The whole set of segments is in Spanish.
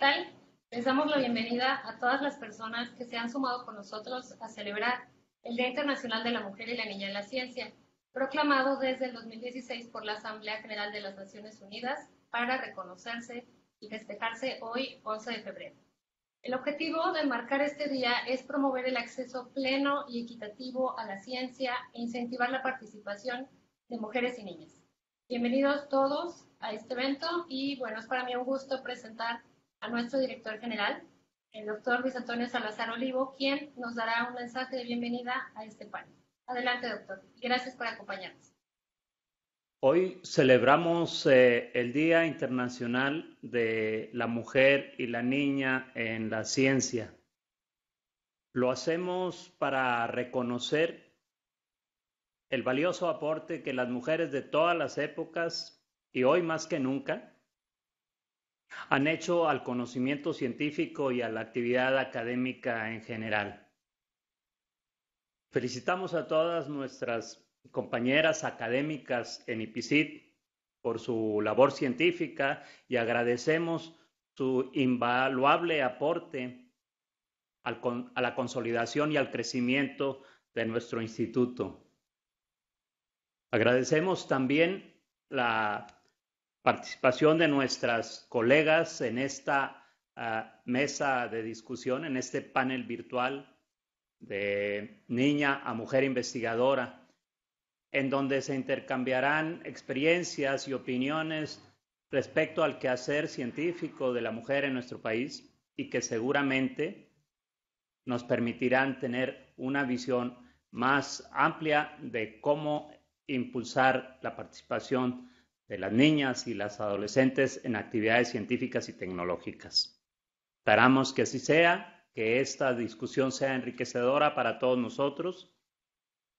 tal? Les damos la bienvenida a todas las personas que se han sumado con nosotros a celebrar el Día Internacional de la Mujer y la Niña en la Ciencia, proclamado desde el 2016 por la Asamblea General de las Naciones Unidas para reconocerse y festejarse hoy, 11 de febrero. El objetivo de marcar este día es promover el acceso pleno y equitativo a la ciencia e incentivar la participación de mujeres y niñas. Bienvenidos todos a este evento y bueno, es para mí un gusto presentar a nuestro director general, el doctor Luis Antonio Salazar Olivo, quien nos dará un mensaje de bienvenida a este panel. Adelante, doctor. Gracias por acompañarnos. Hoy celebramos el Día Internacional de la Mujer y la Niña en la Ciencia. Lo hacemos para reconocer el valioso aporte que las mujeres de todas las épocas y hoy más que nunca han hecho al conocimiento científico y a la actividad académica en general. Felicitamos a todas nuestras compañeras académicas en IPICIT por su labor científica y agradecemos su invaluable aporte a la consolidación y al crecimiento de nuestro instituto. Agradecemos también la participación de nuestras colegas en esta mesa de discusión, en este panel virtual de Niña a Mujer Investigadora, en donde se intercambiarán experiencias y opiniones respecto al quehacer científico de la mujer en nuestro país y que seguramente nos permitirán tener una visión más amplia de cómo impulsar la participación de las niñas y las adolescentes en actividades científicas y tecnológicas. Esperamos que así sea, que esta discusión sea enriquecedora para todos nosotros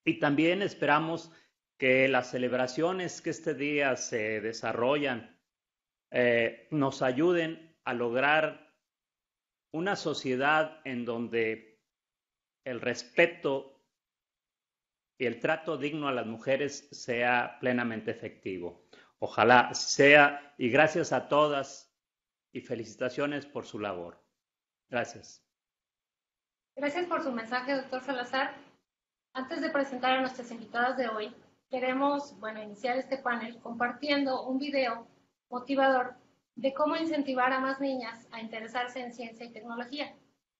y también esperamos que las celebraciones que este día se desarrollan nos ayuden a lograr una sociedad en donde el respeto y el trato digno a las mujeres sea plenamente efectivo. Ojalá sea, y gracias a todas y felicitaciones por su labor. Gracias. Gracias por su mensaje, doctor Salazar. Antes de presentar a nuestras invitadas de hoy, queremos iniciar este panel compartiendo un video motivador de cómo incentivar a más niñas a interesarse en ciencia y tecnología.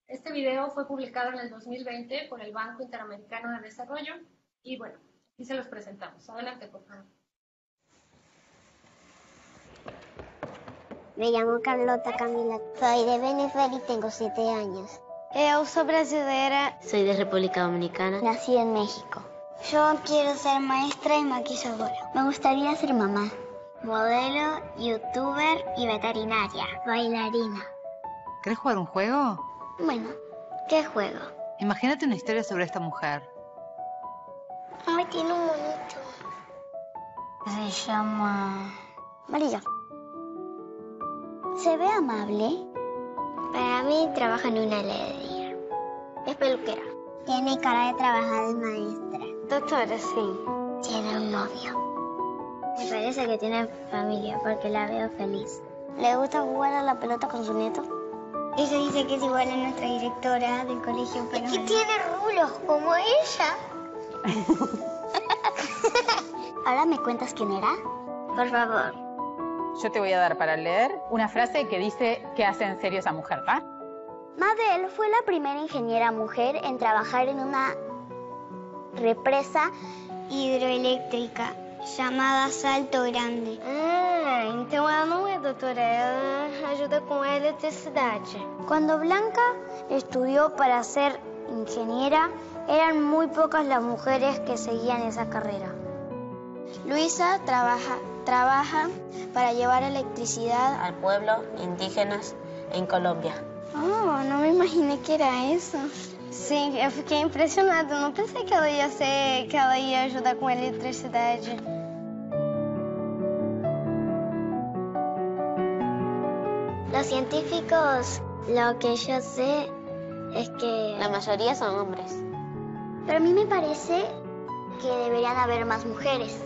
Este video fue publicado en el 2020 por el Banco Interamericano de Desarrollo y aquí se los presentamos. Adelante, por favor. Me llamo Carlota Camila, soy de Venezuela y tengo 7 años. Eu sou brasileira. Soy de República Dominicana. Nací en México. Yo quiero ser maestra y maquilladora. Me gustaría ser mamá, Modelo, youtuber y veterinaria. bailarina. ¿Querés jugar un juego? Bueno, ¿qué juego? Imagínate una historia sobre esta mujer. Ay, tiene un monito. Se llama María. ¿Se ve amable? Para mí trabaja en una heladería. Es peluquera. Tiene cara de trabajar de maestra. Doctora, sí. Tiene un novio. Me parece que tiene familia porque la veo feliz. ¿Le gusta jugar a la pelota con su nieto? Ella dice que es igual a nuestra directora del colegio, pero... Es que tiene rulos como ella. ¿Ahora me cuentas quién era? Por favor. Yo te voy a dar para leer una frase que dice qué hace en serio esa mujer, ¿va? Mabel fue la primera ingeniera mujer en trabajar en una represa Hidroeléctrica chamada Salto Grande. Então ela não é doutora, ela ajuda com a eletricidade. Cuando Blanca estudió para ser ingeniera, eran muy pocas las mujeres que seguían esa carrera. Luisa trabaja para llevar electricidad Al pueblo indígenas en Colombia. Oh, não me imaginei que era isso. Sim, eu fiquei impressionada. Eu não pensei que ela ia ajudar com eletricidade. Los científicos, lo que yo sé es que... La mayoría son hombres. Pero a mí me parece que deberían haber más mujeres.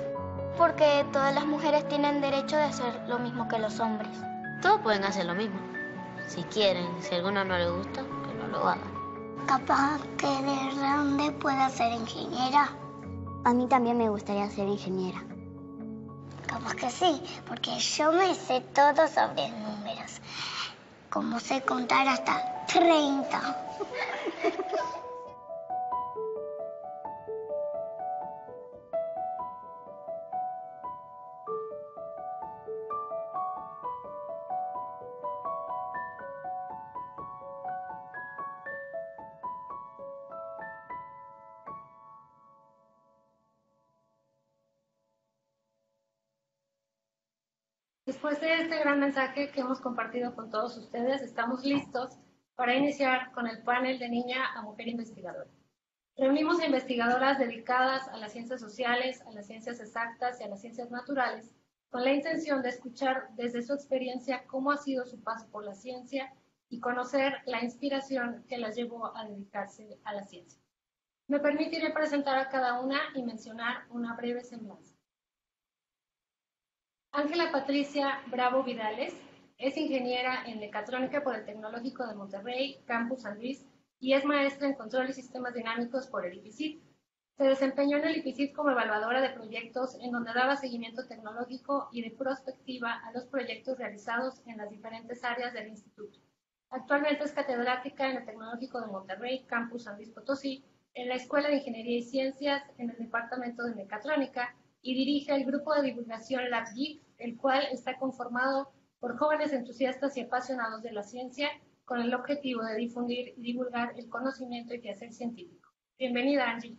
Porque todas las mujeres tienen derecho de hacer lo mismo que los hombres. Todos pueden hacer lo mismo. Si quieren, si a alguno no le gusta, que no lo haga. Capaz que de grande pueda ser ingeniera. A mí también me gustaría ser ingeniera. Capaz que sí, porque yo me sé todo sobre números. Como sé contar hasta 30. Después de este gran mensaje que hemos compartido con todos ustedes, estamos listos para iniciar con el panel de Niña a Mujer Investigadora. Reunimos a investigadoras dedicadas a las ciencias sociales, a las ciencias exactas y a las ciencias naturales, con la intención de escuchar desde su experiencia cómo ha sido su paso por la ciencia y conocer la inspiración que las llevó a dedicarse a la ciencia. Me permitiré presentar a cada una y mencionar una breve semblanza. Ángela Patricia Bravo Vidales es ingeniera en mecatrónica por el Tecnológico de Monterrey, Campus San Luis, y es maestra en control y sistemas dinámicos por el IPICIT. Se desempeñó en el IPICIT como evaluadora de proyectos en donde daba seguimiento tecnológico y de prospectiva a los proyectos realizados en las diferentes áreas del instituto. Actualmente es catedrática en el Tecnológico de Monterrey, Campus San Luis Potosí, en la Escuela de Ingeniería y Ciencias en el Departamento de Mecatrónica, y dirige el grupo de divulgación LabGeek, el cual está conformado por jóvenes entusiastas y apasionados de la ciencia con el objetivo de difundir y divulgar el conocimiento y quehacer científico. Bienvenida, Angie.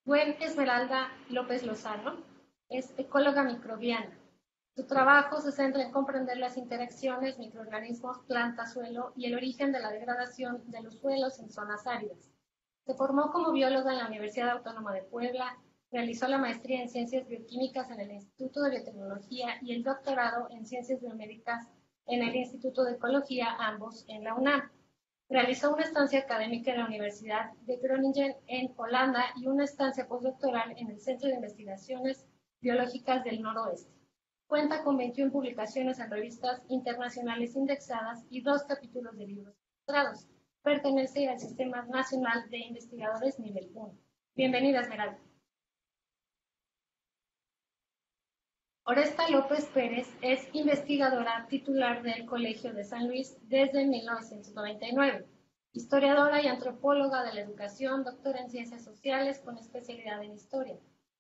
Gwen Esmeralda López Lozano es ecóloga microbiana. Su trabajo se centra en comprender las interacciones microorganismos, planta, suelo y el origen de la degradación de los suelos en zonas áridas. Se formó como bióloga en la Universidad Autónoma de Puebla, realizó la maestría en Ciencias Bioquímicas en el Instituto de Biotecnología y el doctorado en Ciencias Biomédicas en el Instituto de Ecología, ambos en la UNAM. Realizó una estancia académica en la Universidad de Groningen en Holanda y una estancia postdoctoral en el Centro de Investigaciones Biológicas del Noroeste. Cuenta con 21 publicaciones en revistas internacionales indexadas y 2 capítulos de libros ilustrados. Pertenece al Sistema Nacional de Investigadores Nivel 1. Bienvenida, Esmeralda. Oresta López Pérez es investigadora titular del Colegio de San Luis desde 1999, historiadora y antropóloga de la educación, doctora en Ciencias Sociales con especialidad en Historia.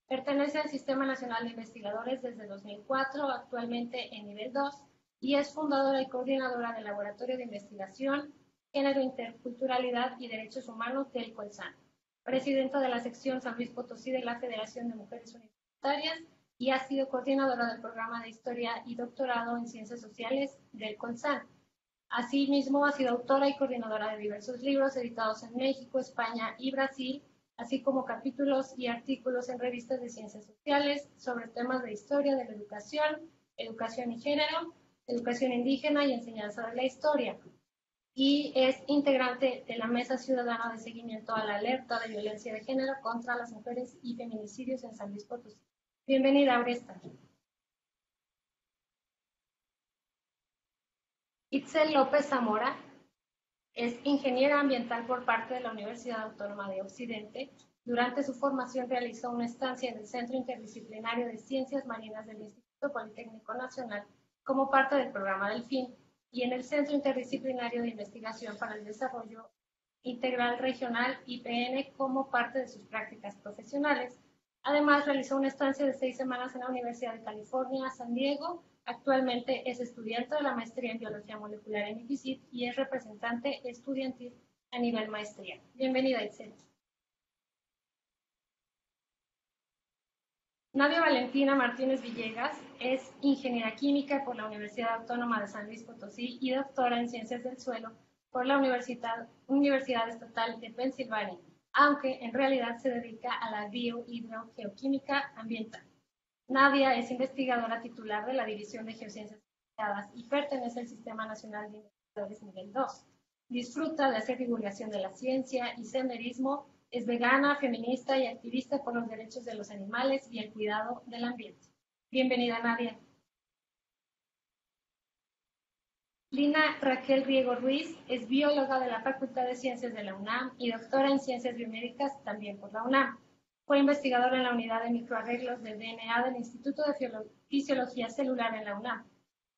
Pertenece al Sistema Nacional de Investigadores desde 2004, actualmente en nivel 2, y es fundadora y coordinadora del Laboratorio de Investigación, Género, Interculturalidad y Derechos Humanos del Colsan, presidenta de la sección San Luis Potosí de la Federación de Mujeres Universitarias y ha sido coordinadora del programa de Historia y Doctorado en Ciencias Sociales del Colsan. Asimismo, ha sido autora y coordinadora de diversos libros editados en México, España y Brasil, así como capítulos y artículos en revistas de ciencias sociales sobre temas de historia de la educación, educación y género, educación indígena y enseñanza de la historia. Y es integrante de la Mesa Ciudadana de Seguimiento a la Alerta de Violencia de Género contra las Mujeres y Feminicidios en San Luis Potosí. Bienvenida, Oresta. Itzel López Zamora es ingeniera ambiental por parte de la Universidad Autónoma de Occidente. Durante su formación realizó una estancia en el Centro Interdisciplinario de Ciencias Marinas del Instituto Politécnico Nacional como parte del programa Delfín y en el Centro Interdisciplinario de Investigación para el Desarrollo Integral Regional IPN como parte de sus prácticas profesionales. Además, realizó una estancia de 6 semanas en la Universidad de California, San Diego. Actualmente es estudiante de la maestría en Biología Molecular en IPICIT y es representante estudiantil a nivel maestría. Bienvenida, Itzel. Nadia Valentina Martínez Villegas es ingeniera química por la Universidad Autónoma de San Luis Potosí y doctora en Ciencias del Suelo por la Universidad Estatal de Pensilvania, aunque en realidad se dedica a la biohidrogeoquímica ambiental. Nadia es investigadora titular de la División de Geociencias Aplicadas y pertenece al Sistema Nacional de Investigadores Nivel 2. Disfruta de hacer divulgación de la ciencia y senderismo, es vegana, feminista y activista por los derechos de los animales y el cuidado del ambiente. Bienvenida, Nadia. Lina Raquel Riego Ruiz es bióloga de la Facultad de Ciencias de la UNAM y doctora en Ciencias Biomédicas también por la UNAM. Fue investigadora en la unidad de microarreglos del DNA del Instituto de Fisiología Celular en la UNAM.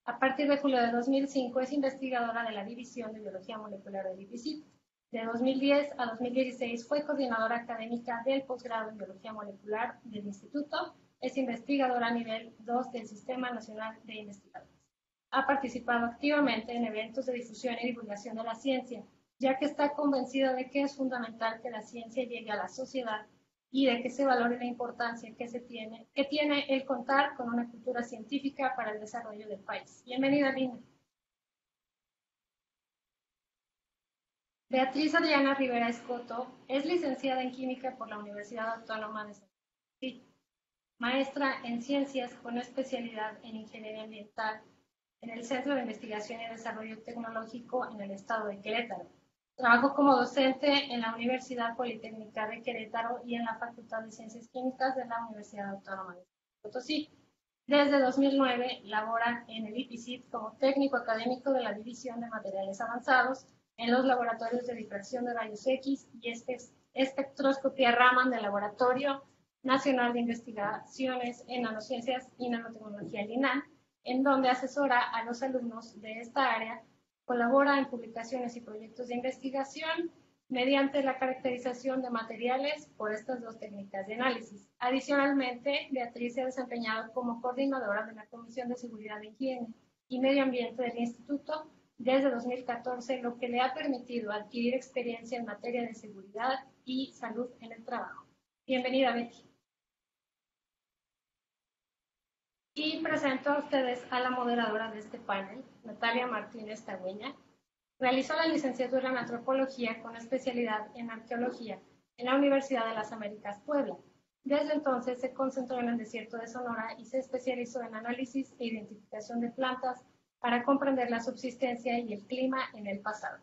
A partir de julio de 2005 es investigadora de la División de Biología Molecular del IPICIT. De 2010 a 2016 fue coordinadora académica del posgrado en Biología Molecular del Instituto. Es investigadora a nivel 2 del Sistema Nacional de Investigadores. Ha participado activamente en eventos de difusión y divulgación de la ciencia, ya que está convencida de que es fundamental que la ciencia llegue a la sociedad y de que se valore la importancia que tiene el contar con una cultura científica para el desarrollo del país. Bienvenida, Lina. Beatriz Adriana Rivera Escoto es licenciada en Química por la Universidad Autónoma de San Luis, maestra en Ciencias con especialidad en Ingeniería Ambiental en el Centro de Investigación y Desarrollo Tecnológico en el estado de Querétaro. Trabajó como docente en la Universidad Politécnica de Querétaro y en la Facultad de Ciencias Químicas de la Universidad Autónoma de Potosí. Desde 2009 labora en el IPICIT como técnico académico de la División de Materiales Avanzados en los laboratorios de difracción de rayos X y espectroscopía Raman del Laboratorio Nacional de Investigaciones en Nanociencias y Nanotecnología LINAN, en donde asesora a los alumnos de esta área, colabora en publicaciones y proyectos de investigación mediante la caracterización de materiales por estas dos técnicas de análisis. Adicionalmente, Beatriz se ha desempeñado como coordinadora de la Comisión de Seguridad e Higiene y Medio Ambiente del Instituto desde 2014, lo que le ha permitido adquirir experiencia en materia de seguridad y salud en el trabajo. Bienvenida, Betty. Y presento a ustedes a la moderadora de este panel, Natalia Martínez Tagüeña. Realizó la licenciatura en Antropología con especialidad en Arqueología en la Universidad de las Américas, Puebla. Desde entonces se concentró en el desierto de Sonora y se especializó en análisis e identificación de plantas para comprender la subsistencia y el clima en el pasado.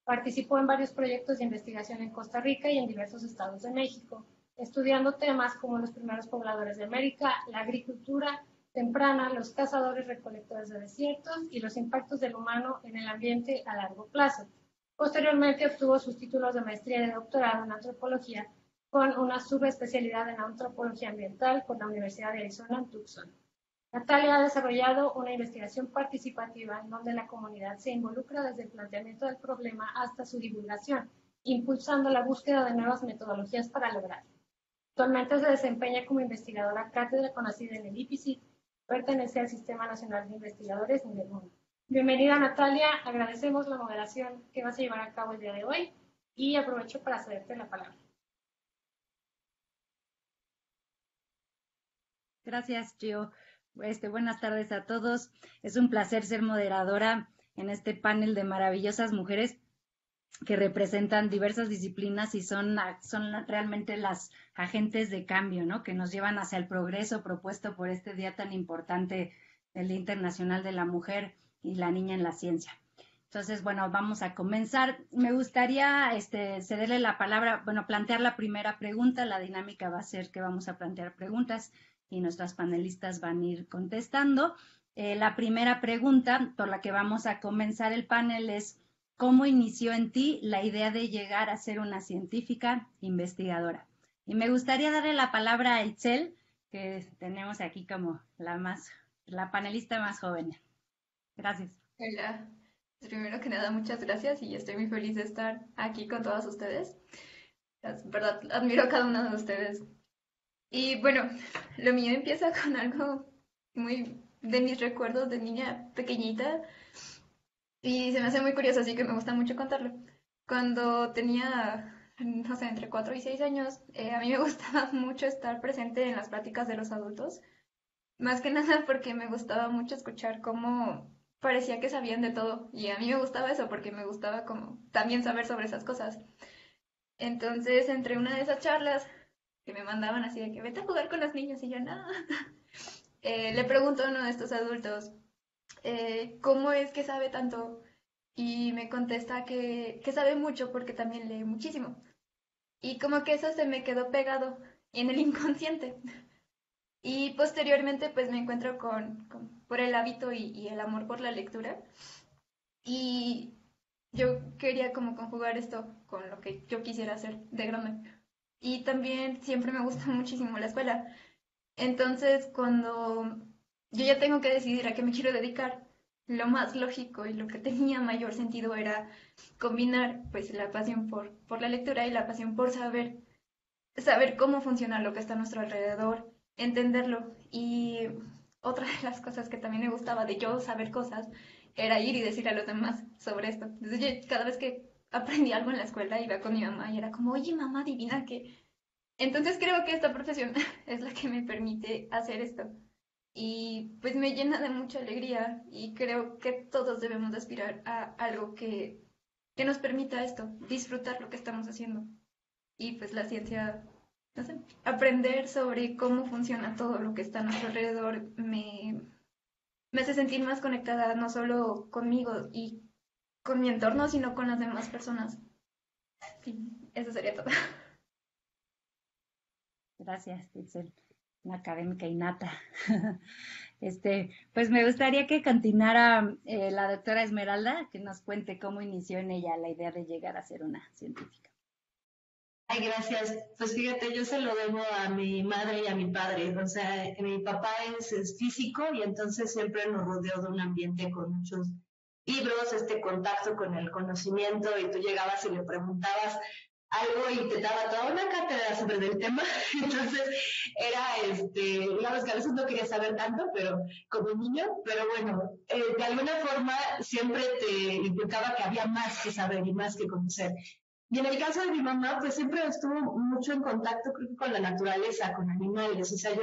Participó en varios proyectos de investigación en Costa Rica y en diversos estados de México, estudiando temas como los primeros pobladores de América, la agricultura temprana, los cazadores-recolectores de desiertos y los impactos del humano en el ambiente a largo plazo. Posteriormente obtuvo sus títulos de maestría y de doctorado en antropología con una subespecialidad en antropología ambiental por la Universidad de Arizona en Tucson. Natalia ha desarrollado una investigación participativa en donde la comunidad se involucra desde el planteamiento del problema hasta su divulgación, impulsando la búsqueda de nuevas metodologías para lograrlo. Actualmente se desempeña como investigadora cátedra conocida en el IPICIT. Pertenece al Sistema Nacional de Investigadores nivel 1. Bienvenida, Natalia. Agradecemos la moderación que vas a llevar a cabo el día de hoy y aprovecho para cederte la palabra. Gracias, Gio. Buenas tardes a todos. Es un placer ser moderadora en este panel de maravillosas mujeres que representan diversas disciplinas y son realmente las agentes de cambio, ¿no? Que nos llevan hacia el progreso propuesto por este día tan importante, el Día Internacional de la Mujer y la Niña en la Ciencia. Entonces, bueno, vamos a comenzar. Me gustaría cederle la palabra, plantear la primera pregunta. La dinámica va a ser que vamos a plantear preguntas y nuestras panelistas van a ir contestando. La primera pregunta por la que vamos a comenzar el panel es: ¿cómo inició en ti la idea de llegar a ser una científica investigadora? Y me gustaría darle la palabra a Itzel, que tenemos aquí como la panelista más joven. Gracias. Hola. Primero que nada, muchas gracias y estoy muy feliz de estar aquí con todas ustedes. Es verdad, admiro a cada uno de ustedes. Y bueno, lo mío empieza con algo muy de mis recuerdos de niña pequeñita. Y se me hace muy curioso, así que me gusta mucho contarlo. Cuando tenía, no sé, entre 4 y 6 años, a mí me gustaba mucho estar presente en las pláticas de los adultos. Más que nada porque me gustaba mucho escuchar cómo parecía que sabían de todo. Y a mí me gustaba eso porque me gustaba como también saber sobre esas cosas. Entonces, entre una de esas charlas que me mandaban así de que vete a jugar con los niños y yo no, le pregunto a uno de estos adultos, ¿cómo es que sabe tanto? Y me contesta que sabe mucho porque también lee muchísimo. Y como que eso se me quedó pegado en el inconsciente. Y posteriormente pues me encuentro por el hábito y el amor por la lectura. yo quería como conjugar esto con lo que yo quisiera hacer de grande. Y también siempre me gusta muchísimo la escuela. Entonces, cuando yo ya tengo que decidir a qué me quiero dedicar, lo más lógico y lo que tenía mayor sentido era combinar pues la pasión por la lectura y la pasión por saber cómo funciona lo que está a nuestro alrededor, entenderlo. Y otra de las cosas que también me gustaba de yo saber cosas era ir y decir a los demás sobre esto. Entonces yo cada vez que aprendí algo en la escuela iba con mi mamá y era como, oye mamá, adivina qué. Entonces creo que esta profesión es la que me permite hacer esto. Y pues me llena de mucha alegría y creo que todos debemos de aspirar a algo que nos permita esto, disfrutar lo que estamos haciendo. Y pues la ciencia, no sé, aprender sobre cómo funciona todo lo que está a nuestro alrededor me hace sentir más conectada no solo conmigo y con mi entorno, sino con las demás personas. Sí, eso sería todo. Gracias, Itzel, una académica innata. Pues me gustaría que continuara la doctora Esmeralda, que nos cuente cómo inició en ella la idea de llegar a ser una científica. Ay, gracias. Pues fíjate, yo se lo debo a mi madre y a mi padre. O sea, mi papá es físico y entonces siempre nos rodeó de un ambiente con muchos libros, este contacto con el conocimiento, y tú llegabas y le preguntabas algo y te daba toda una cátedra sobre el tema. Entonces era, digamos que a veces no quería saber tanto, pero como niño, pero bueno, de alguna forma siempre te implicaba que había más que saber y más que conocer. Y en el caso de mi mamá, pues siempre estuvo mucho en contacto, creo que con la naturaleza, con animales. O sea, yo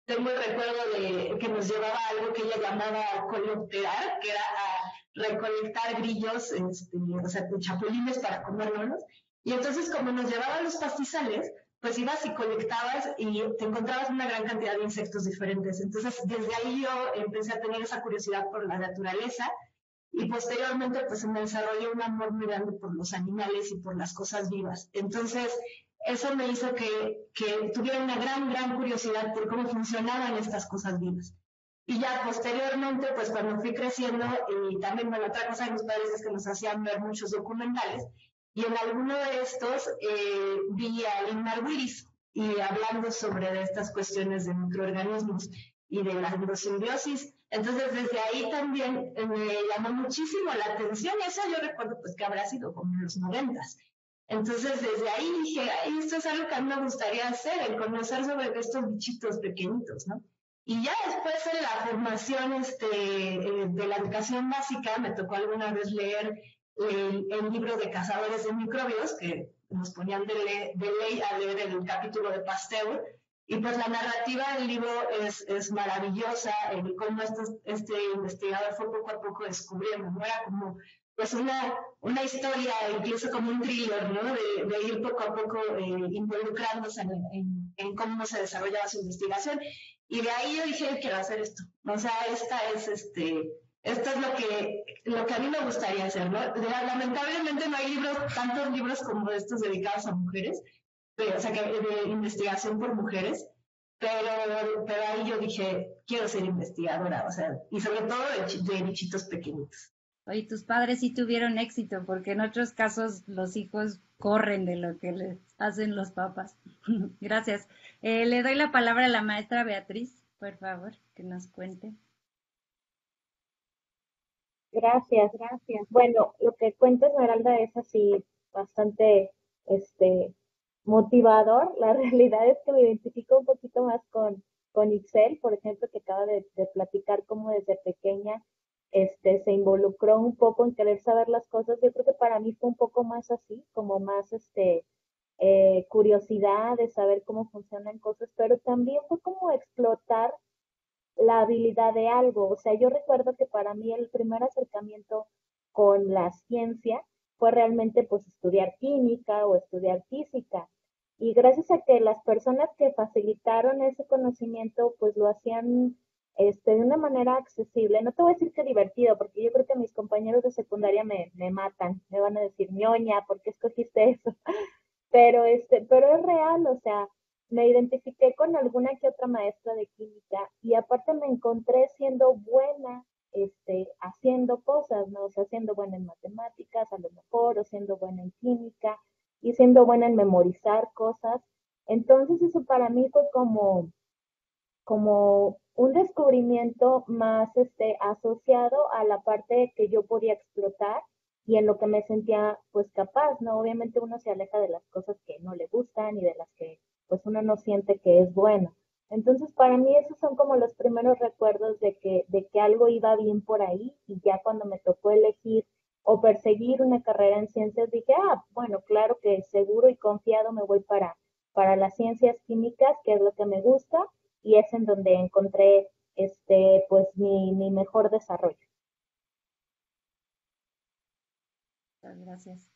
tengo el recuerdo de que nos llevaba a algo que ella llamaba colectear, que era a recolectar grillos, o sea, chapulines para comérnoslos. Y entonces, como nos llevaba a los pastizales, pues ibas y colectabas y te encontrabas una gran cantidad de insectos diferentes. Entonces, desde ahí yo empecé a tener esa curiosidad por la naturaleza. Y posteriormente pues se me desarrolló un amor muy grande por los animales y por las cosas vivas. Entonces eso me hizo que tuviera una gran curiosidad por cómo funcionaban estas cosas vivas. Y ya posteriormente, pues cuando fui creciendo, y también, bueno, otra cosa de mis padres es que nos hacían ver muchos documentales, y en alguno de estos vi a Lin Willis y hablando sobre estas cuestiones de microorganismos y de la endosimbiosis. Entonces, desde ahí también me llamó muchísimo la atención, y eso yo recuerdo pues que habrá sido como en los 90s. Entonces, desde ahí dije, ay, esto es algo que a mí me gustaría hacer, el conocer sobre estos bichitos pequeñitos, ¿no? Y ya después en la formación de la educación básica me tocó alguna vez leer el libro de Cazadores de Microbios, que nos ponían de ley a leer el capítulo de Pasteur. Y pues la narrativa del libro es maravillosa, cómo este investigador fue poco a poco descubriendo, ¿no? Era como pues una historia, incluso como un thriller, ¿no? De ir poco a poco involucrándose en cómo se desarrollaba su investigación. Y de ahí yo dije, quiero hacer esto. O sea, esto es lo que a mí me gustaría hacer, ¿no? Lamentablemente no hay tantos libros como estos dedicados a mujeres, o sea, de investigación por mujeres, pero ahí yo dije, quiero ser investigadora, o sea, y sobre todo de bichitos pequeñitos. Oye, tus padres sí tuvieron éxito, porque en otros casos los hijos corren de lo que les hacen los papás. Gracias. Le doy la palabra a la maestra Beatriz, por favor, que nos cuente. Gracias. Bueno, lo que cuenta Esmeralda es así bastante motivador. La realidad es que me identifico un poquito más con Itzel, por ejemplo, que acaba de platicar cómo desde pequeña se involucró un poco en querer saber las cosas. Yo creo que para mí fue un poco más así, como más curiosidad de saber cómo funcionan cosas, pero también fue como explotar la habilidad de algo. O sea, yo recuerdo que para mí el primer acercamiento con la ciencia fue realmente pues estudiar química o estudiar física. Y gracias a que las personas que facilitaron ese conocimiento pues lo hacían de una manera accesible. No te voy a decir que divertido, porque yo creo que mis compañeros de secundaria me matan, me van a decir, ñoña, ¿por qué escogiste eso? Pero es real, o sea, me identifiqué con alguna que otra maestra de química y aparte me encontré siendo buena haciendo cosas, ¿no? O sea, siendo buena en matemáticas a lo mejor, o siendo buena en química, y siendo buena en memorizar cosas. Entonces eso para mí fue como un descubrimiento más asociado a la parte que yo podía explotar y en lo que me sentía pues capaz, ¿no? Obviamente uno se aleja de las cosas que no le gustan y de las que pues uno no siente que es bueno. Entonces para mí esos son como los primeros recuerdos de que algo iba bien por ahí y ya cuando me tocó elegir o perseguir una carrera en ciencias dije, bueno, claro que seguro y confiado me voy para las ciencias químicas, que es lo que me gusta y es en donde encontré pues mi mejor desarrollo. Muchas gracias.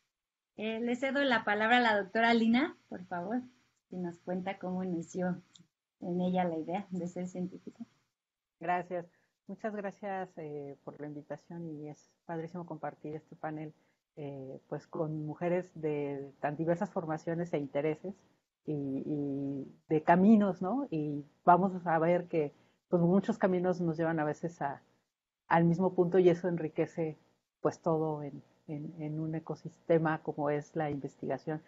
Le cedo la palabra a la doctora Lina, por favor, si nos cuenta cómo inició en ella la idea de ser científica. Gracias. Muchas gracias por la invitación y es padrísimo compartir este panel pues con mujeres de tan diversas formaciones e intereses y de caminos, ¿no? Y vamos a ver que pues muchos caminos nos llevan a veces al mismo punto y eso enriquece pues todo en un ecosistema como es la investigación.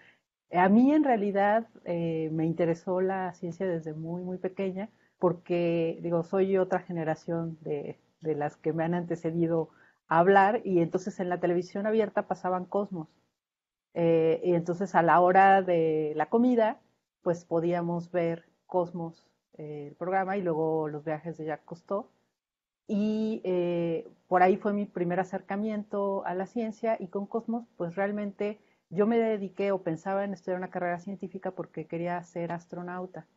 A mí en realidad me interesó la ciencia desde muy, muy pequeña porque, digo, soy otra generación de las que me han antecedido a hablar y entonces en la televisión abierta pasaban Cosmos. Y entonces a la hora de la comida, pues podíamos ver Cosmos, el programa, y luego los viajes de Jacques Cousteau. Y por ahí fue mi primer acercamiento a la ciencia y con Cosmos, pues realmente yo me dediqué o pensaba en estudiar una carrera científica porque quería ser astronauta.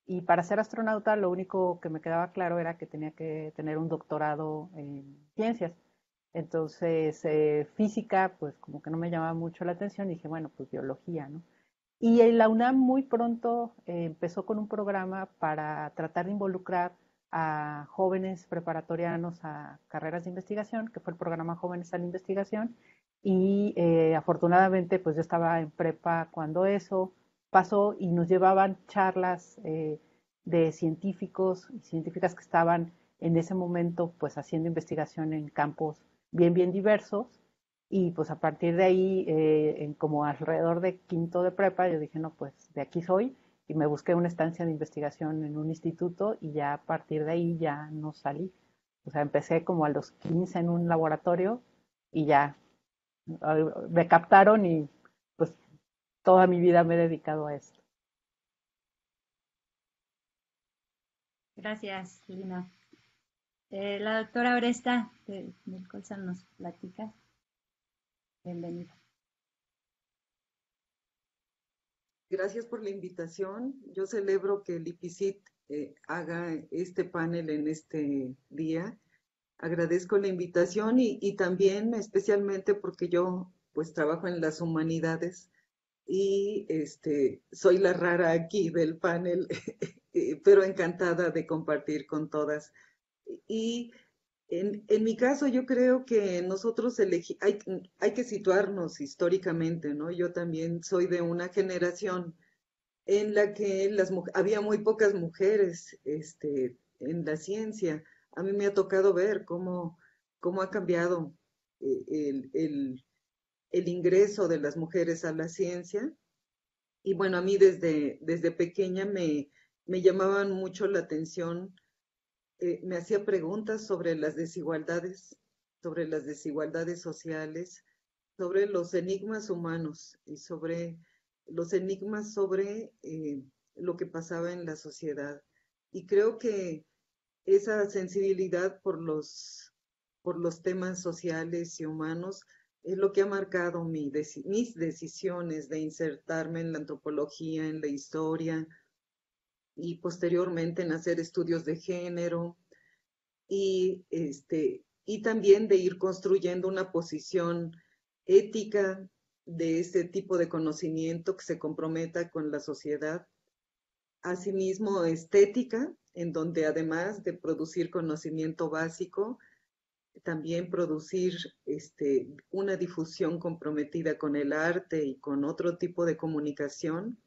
Y para ser astronauta lo único que me quedaba claro era que tenía que tener un doctorado en ciencias. Entonces, física, pues como que no me llamaba mucho la atención y dije, bueno, pues biología, ¿no? Y la UNAM muy pronto empezó con un programa para tratar de involucrar a jóvenes preparatorianos a carreras de investigación, que fue el programa Jóvenes a la Investigación. Y afortunadamente, pues yo estaba en prepa cuando eso pasó y nos llevaban charlas de científicos y científicas que estaban en ese momento pues haciendo investigación en campos bien, bien diversos. Y pues a partir de ahí, en como alrededor de quinto de prepa, yo dije, no, pues de aquí soy. Y me busqué una estancia de investigación en un instituto y ya a partir de ahí ya no salí. O sea, empecé como a los 15 en un laboratorio y ya me captaron y pues toda mi vida me he dedicado a esto. Gracias, Lina. La doctora Oresta de Milcolza nos platica. Bienvenida. Gracias por la invitación. Yo celebro que el IPICIT haga este panel en este día. Agradezco la invitación y también especialmente porque yo pues trabajo en las humanidades y soy la rara aquí del panel, pero encantada de compartir con todas. Y en mi caso yo creo que nosotros hay que situarnos históricamente, ¿no? Yo también soy de una generación en la que había muy pocas mujeres en la ciencia. A mí me ha tocado ver cómo ha cambiado el ingreso de las mujeres a la ciencia. Y bueno, a mí desde pequeña me llamaban mucho la atención, me hacía preguntas sobre las desigualdades sociales, sobre los enigmas humanos y sobre los enigmas sobre lo que pasaba en la sociedad. Y creo que esa sensibilidad por los temas sociales y humanos es lo que ha marcado mis decisiones de insertarme en la antropología, en la historia y posteriormente en hacer estudios de género y también de ir construyendo una posición ética de ese tipo de conocimiento que se comprometa con la sociedad. Asimismo, estética, en donde además de producir conocimiento básico, también producir una difusión comprometida con el arte y con otro tipo de comunicación.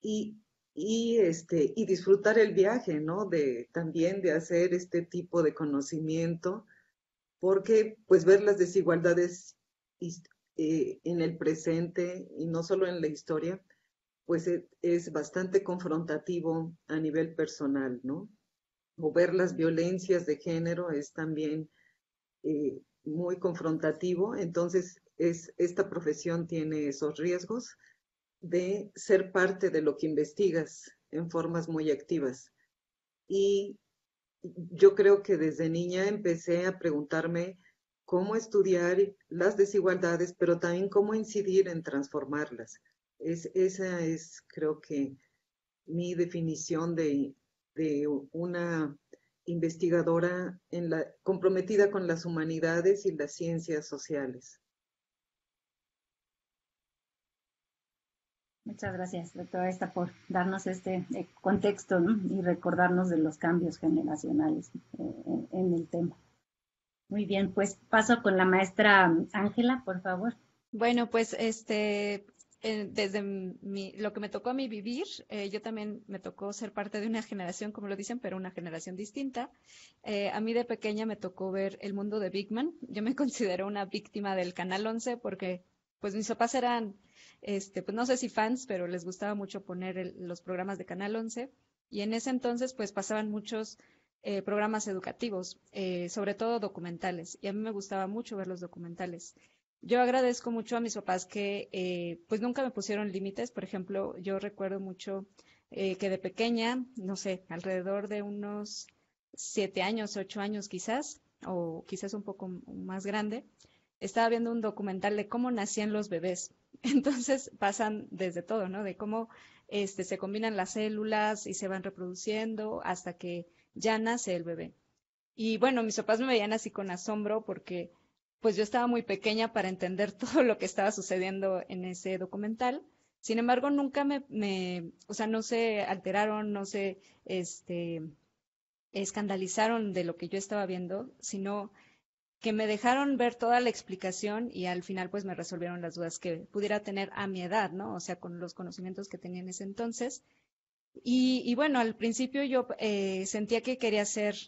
Y y disfrutar el viaje, ¿no? También de hacer este tipo de conocimiento, porque pues ver las desigualdades en el presente y no solo en la historia, pues es bastante confrontativo a nivel personal, ¿no? O ver las violencias de género es también muy confrontativo. Entonces, esta profesión tiene esos riesgos de ser parte de lo que investigas en formas muy activas. Y yo creo que desde niña empecé a preguntarme cómo estudiar las desigualdades, pero también cómo incidir en transformarlas. Esa es, creo que, mi definición de una investigadora comprometida con las humanidades y las ciencias sociales. Muchas gracias, doctora Esta, por darnos este contexto, ¿no? Y recordarnos de los cambios generacionales en el tema. Muy bien, pues paso con la maestra Ángela, por favor. Bueno, pues desde lo que me tocó a mí vivir, yo también me tocó ser parte de una generación, como lo dicen, pero una generación distinta. A mí de pequeña me tocó ver El Mundo de Big Man. Yo me considero una víctima del Canal 11 porque pues mis papás eran, pues no sé si fans, pero les gustaba mucho poner los programas de Canal 11 y en ese entonces pues pasaban muchos programas educativos, sobre todo documentales, y a mí me gustaba mucho ver los documentales. Yo agradezco mucho a mis papás que pues nunca me pusieron límites. Por ejemplo, yo recuerdo mucho que de pequeña, no sé, alrededor de unos 7 años, 8 años quizás, o quizás un poco más grande, estaba viendo un documental de cómo nacían los bebés. Entonces pasan desde todo, ¿no? De cómo se combinan las células y se van reproduciendo hasta que ya nace el bebé. Y bueno, mis papás me veían así con asombro porque pues yo estaba muy pequeña para entender todo lo que estaba sucediendo en ese documental. Sin embargo, nunca o sea, no se alteraron, no se escandalizaron de lo que yo estaba viendo, sino que me dejaron ver toda la explicación y al final pues me resolvieron las dudas que pudiera tener a mi edad, ¿no? O sea, con los conocimientos que tenía en ese entonces. Y bueno, al principio yo sentía que quería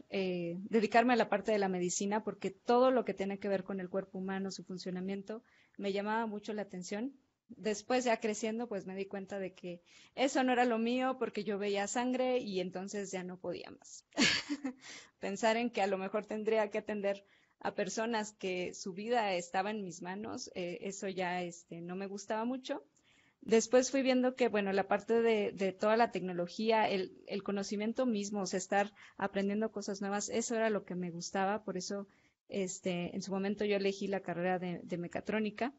dedicarme a la parte de la medicina porque todo lo que tiene que ver con el cuerpo humano, su funcionamiento, me llamaba mucho la atención. Después ya creciendo, pues me di cuenta de que eso no era lo mío porque yo veía sangre y entonces ya no podía más. Pensar en que a lo mejor tendría que atender a personas que su vida estaba en mis manos, eso ya no me gustaba mucho. Después fui viendo que, bueno, la parte de toda la tecnología, el conocimiento mismo, o sea, estar aprendiendo cosas nuevas, eso era lo que me gustaba. Por eso, en su momento yo elegí la carrera de mecatrónica,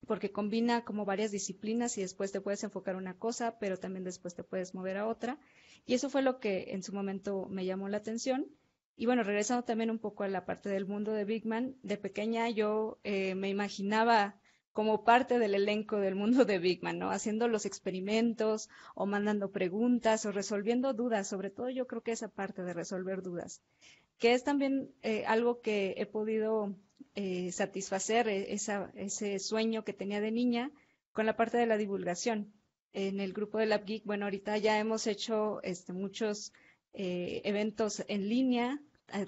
porque combina como varias disciplinas y después te puedes enfocar una cosa, pero también después te puedes mover a otra. Y eso fue lo que en su momento me llamó la atención. Y bueno, regresando también un poco a la parte del mundo de Big Man, de pequeña yo me imaginaba como parte del elenco del mundo de Big Man, ¿no? Haciendo los experimentos o mandando preguntas o resolviendo dudas, sobre todo yo creo que esa parte de resolver dudas, que es también algo que he podido satisfacer, ese sueño que tenía de niña con la parte de la divulgación. En el grupo de Lab Geek, bueno, ahorita ya hemos hecho muchos eventos en línea,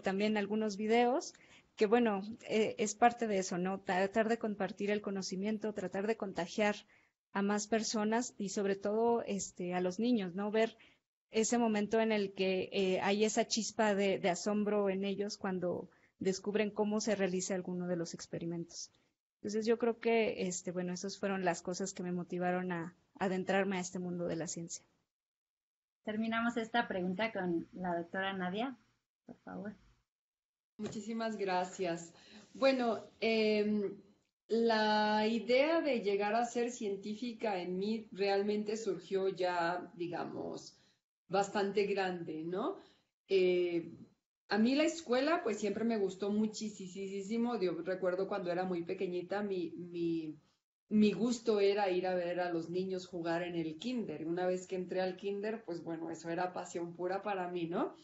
también algunos videos, que bueno, es parte de eso, ¿no? Tratar de compartir el conocimiento, tratar de contagiar a más personas y sobre todo a los niños, ¿no? Ver ese momento en el que hay esa chispa de asombro en ellos cuando descubren cómo se realiza alguno de los experimentos. Entonces yo creo que, bueno, esas fueron las cosas que me motivaron a adentrarme a este mundo de la ciencia. Terminamos esta pregunta con la doctora Nadia, por favor. Muchísimas gracias. Bueno, la idea de llegar a ser científica en mí realmente surgió ya, digamos, bastante grande, ¿no? A mí la escuela, pues siempre me gustó muchísimo. Yo recuerdo cuando era muy pequeñita, mi gusto era ir a ver a los niños jugar en el kinder. Una vez que entré al kinder, pues bueno, eso era pasión pura para mí, ¿no?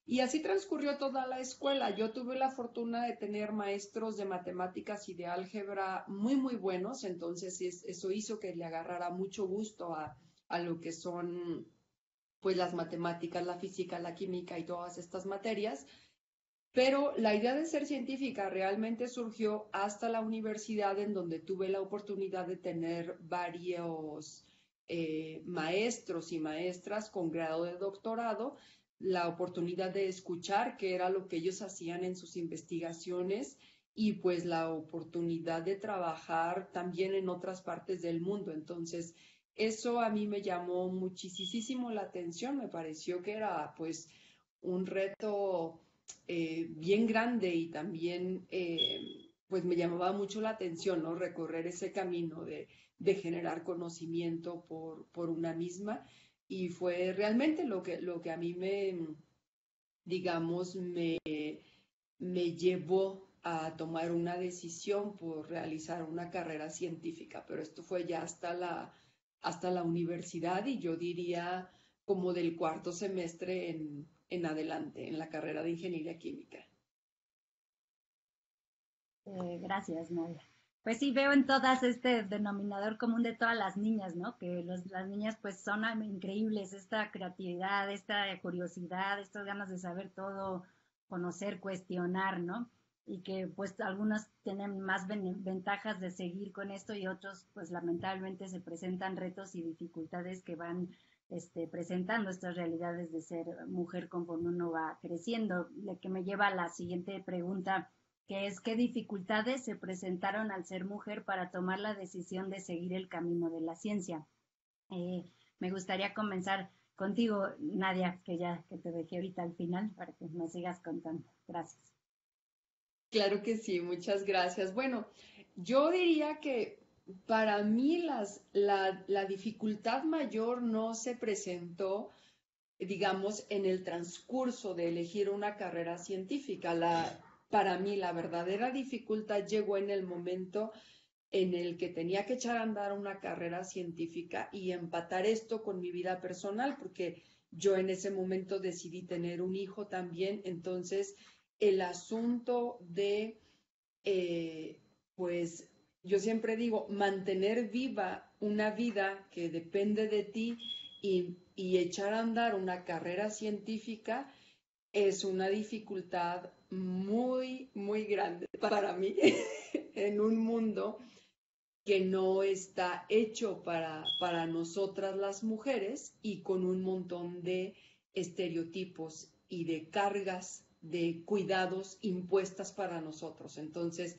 Y así transcurrió toda la escuela. Yo tuve la fortuna de tener maestros de matemáticas y de álgebra muy buenos, entonces eso hizo que le agarrara mucho gusto a lo que son pues las matemáticas, la física, la química y todas estas materias. Pero la idea de ser científica realmente surgió hasta la universidad, en donde tuve la oportunidad de tener varios maestros y maestras con grado de doctorado, la oportunidad de escuchar qué era lo que ellos hacían en sus investigaciones y pues la oportunidad de trabajar también en otras partes del mundo. Entonces, eso a mí me llamó muchísimo la atención, me pareció que era pues un reto bien grande y también pues me llamaba mucho la atención, ¿no? Recorrer ese camino de generar conocimiento por una misma, y fue realmente lo que a mí digamos, me llevó a tomar una decisión por realizar una carrera científica, pero esto fue ya hasta la universidad, y yo diría como del cuarto semestre en adelante, en la carrera de ingeniería química. Gracias, Nadia. Pues sí, veo en todas este denominador común de todas las niñas, ¿no? Que las niñas pues son increíbles, esta creatividad, esta curiosidad, estas ganas de saber todo, conocer, cuestionar, ¿no? Y que pues algunos tienen más ventajas de seguir con esto y otros pues lamentablemente se presentan retos y dificultades que van presentando estas realidades de ser mujer conforme uno va creciendo, lo que me lleva a la siguiente pregunta, que es qué dificultades se presentaron al ser mujer para tomar la decisión de seguir el camino de la ciencia. Me gustaría comenzar contigo, Nadia, que te dejé ahorita al final para que nos sigas contando. Gracias. Claro que sí, muchas gracias. Bueno, yo diría que para mí la dificultad mayor no se presentó, digamos, en el transcurso de elegir una carrera científica. Para mí la verdadera dificultad llegó en el momento en el que tenía que echar a andar una carrera científica y empatar esto con mi vida personal, porque yo en ese momento decidí tener un hijo también. Entonces el asunto de, pues yo siempre digo, mantener viva una vida que depende de ti y echar a andar una carrera científica es una dificultad muy grande para mí en un mundo que no está hecho para nosotras las mujeres, y con un montón de estereotipos y de cargas de cuidados impuestas para nosotros. Entonces,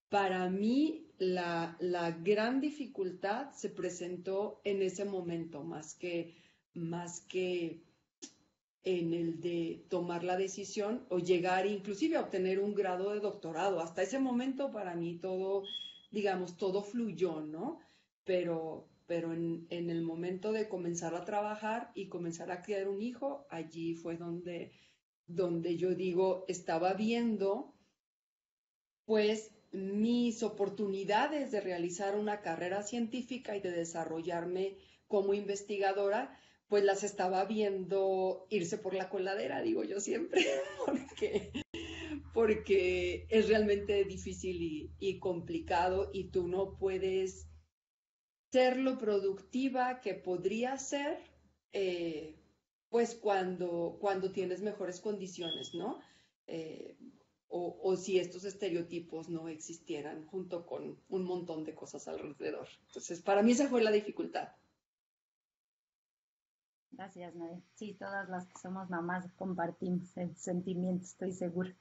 para mí, la gran dificultad se presentó en ese momento, más que en el de tomar la decisión o llegar inclusive a obtener un grado de doctorado. Hasta ese momento para mí todo, digamos, todo fluyó, ¿no? Pero en el momento de comenzar a trabajar y comenzar a criar un hijo, allí fue donde yo digo, estaba viendo pues mis oportunidades de realizar una carrera científica y de desarrollarme como investigadora, pues las estaba viendo irse por la coladera, digo yo siempre, porque es realmente difícil y complicado, y tú no puedes ser lo productiva que podría ser, pues cuando tienes mejores condiciones, ¿no? O si estos estereotipos no existieran, junto con un montón de cosas alrededor. Entonces, para mí esa fue la dificultad. Gracias, Nadia. Sí, todas las que somos mamás compartimos el sentimiento, estoy segura.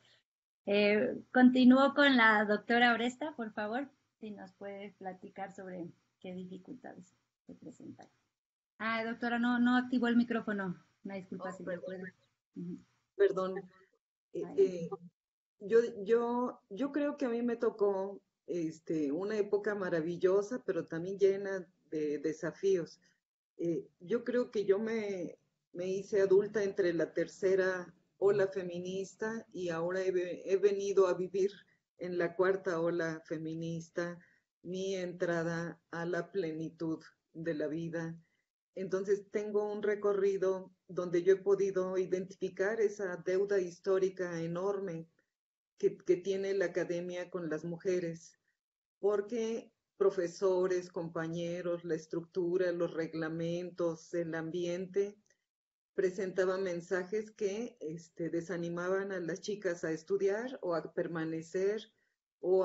Continúo con la doctora Oresta, por favor, si nos puede platicar sobre qué dificultades se presentaron. Doctora, no activó el micrófono. Una disculpa si lo puede. Perdón. Yo creo que a mí me tocó una época maravillosa, pero también llena de desafíos. Yo creo que yo me hice adulta entre la tercera ola feminista y ahora he venido a vivir en la cuarta ola feminista mi entrada a la plenitud de la vida. Entonces tengo un recorrido donde yo he podido identificar esa deuda histórica enorme que tiene la academia con las mujeres, porque profesores, compañeros, la estructura, los reglamentos, el ambiente, presentaba mensajes que desanimaban a las chicas a estudiar o a permanecer o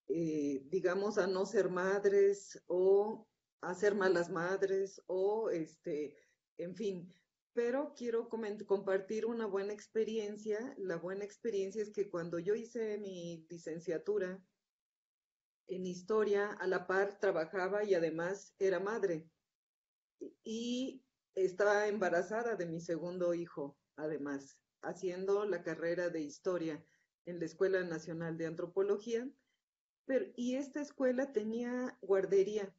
digamos, a no ser madres o a ser malas madres o, en fin. Pero quiero compartir una buena experiencia. La buena experiencia es que cuando yo hice mi licenciatura en historia, a la par trabajaba y además era madre. Y estaba embarazada de mi segundo hijo, además, haciendo la carrera de historia en la Escuela Nacional de Antropología. Y esta escuela tenía guardería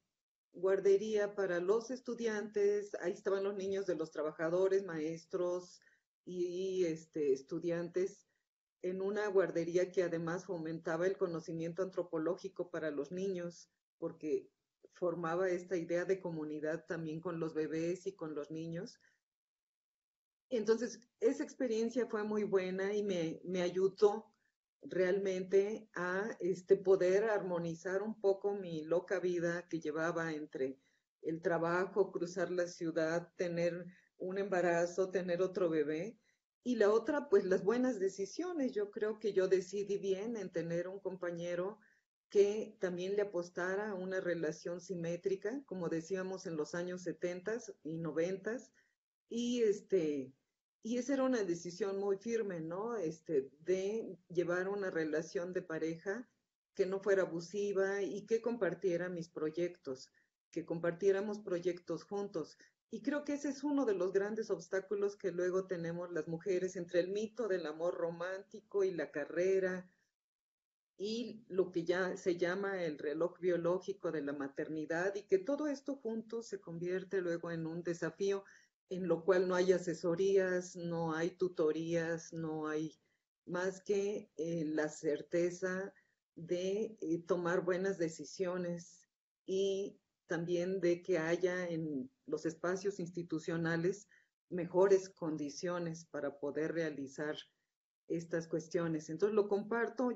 para los estudiantes, ahí estaban los niños de los trabajadores, maestros y estudiantes en una guardería que además fomentaba el conocimiento antropológico para los niños, porque formaba esta idea de comunidad también con los bebés y con los niños. Entonces, esa experiencia fue muy buena y me ayudó realmente a poder armonizar un poco mi loca vida que llevaba entre el trabajo, cruzar la ciudad, tener un embarazo, tener otro bebé. Y la otra, pues las buenas decisiones. Yo creo que yo decidí bien en tener un compañero que también le apostara a una relación simétrica, como decíamos en los años 70 y 90, y y esa era una decisión muy firme, ¿no? De llevar una relación de pareja que no fuera abusiva y que compartiera mis proyectos, que compartiéramos proyectos juntos. Y creo que ese es uno de los grandes obstáculos que luego tenemos las mujeres entre el mito del amor romántico y la carrera y lo que ya se llama el reloj biológico de la maternidad, y que todo esto junto se convierte luego en un desafío en lo cual no hay asesorías, no hay tutorías, no hay más que la certeza de tomar buenas decisiones y también de que haya en los espacios institucionales mejores condiciones para poder realizar estas cuestiones. Entonces lo comparto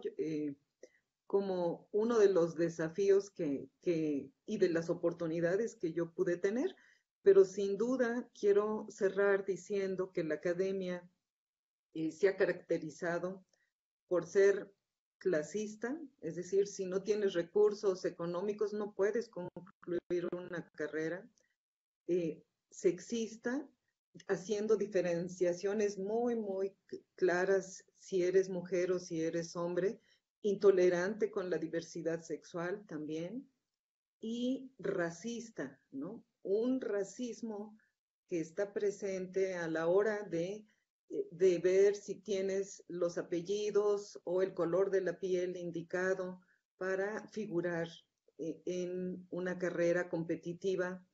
como uno de los desafíos y de las oportunidades que yo pude tener, pero sin duda quiero cerrar diciendo que la academia se ha caracterizado por ser clasista, es decir, si no tienes recursos económicos no puedes concluir una carrera, sexista, haciendo diferenciaciones muy, muy claras si eres mujer o si eres hombre, intolerante con la diversidad sexual también, y racista, ¿no? Un racismo que está presente a la hora de ver si tienes los apellidos o el color de la piel indicado para figurar en una carrera competitiva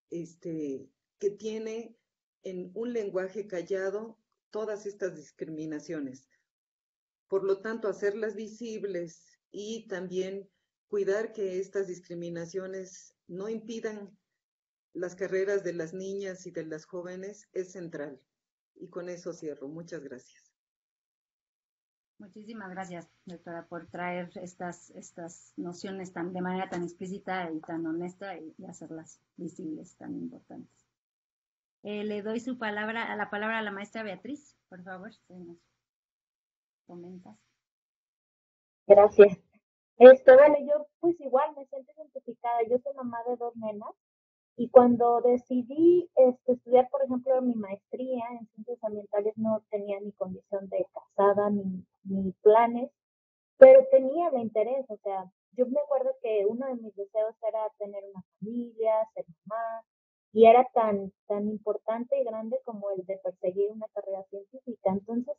que tiene en un lenguaje callado todas estas discriminaciones. Por lo tanto, hacerlas visibles y también cuidar que estas discriminaciones no impidan las carreras de las niñas y de las jóvenes es central. Y con eso cierro. Muchas gracias. Muchísimas gracias, doctora, por traer estas nociones de manera tan explícita y tan honesta y hacerlas visibles, tan importantes. Le doy la palabra a la maestra Beatriz, por favor, si nos comentas. Gracias. Bueno, yo pues igual me siento identificada. Yo soy mamá de 2 nenas y cuando decidí estudiar, por ejemplo, mi maestría en ciencias ambientales, no tenía ni condición de casada ni planes, pero tenía el interés. O sea, yo me acuerdo que uno de mis deseos era tener una familia, ser mamá, y era tan importante y grande como el de perseguir una carrera científica. Entonces,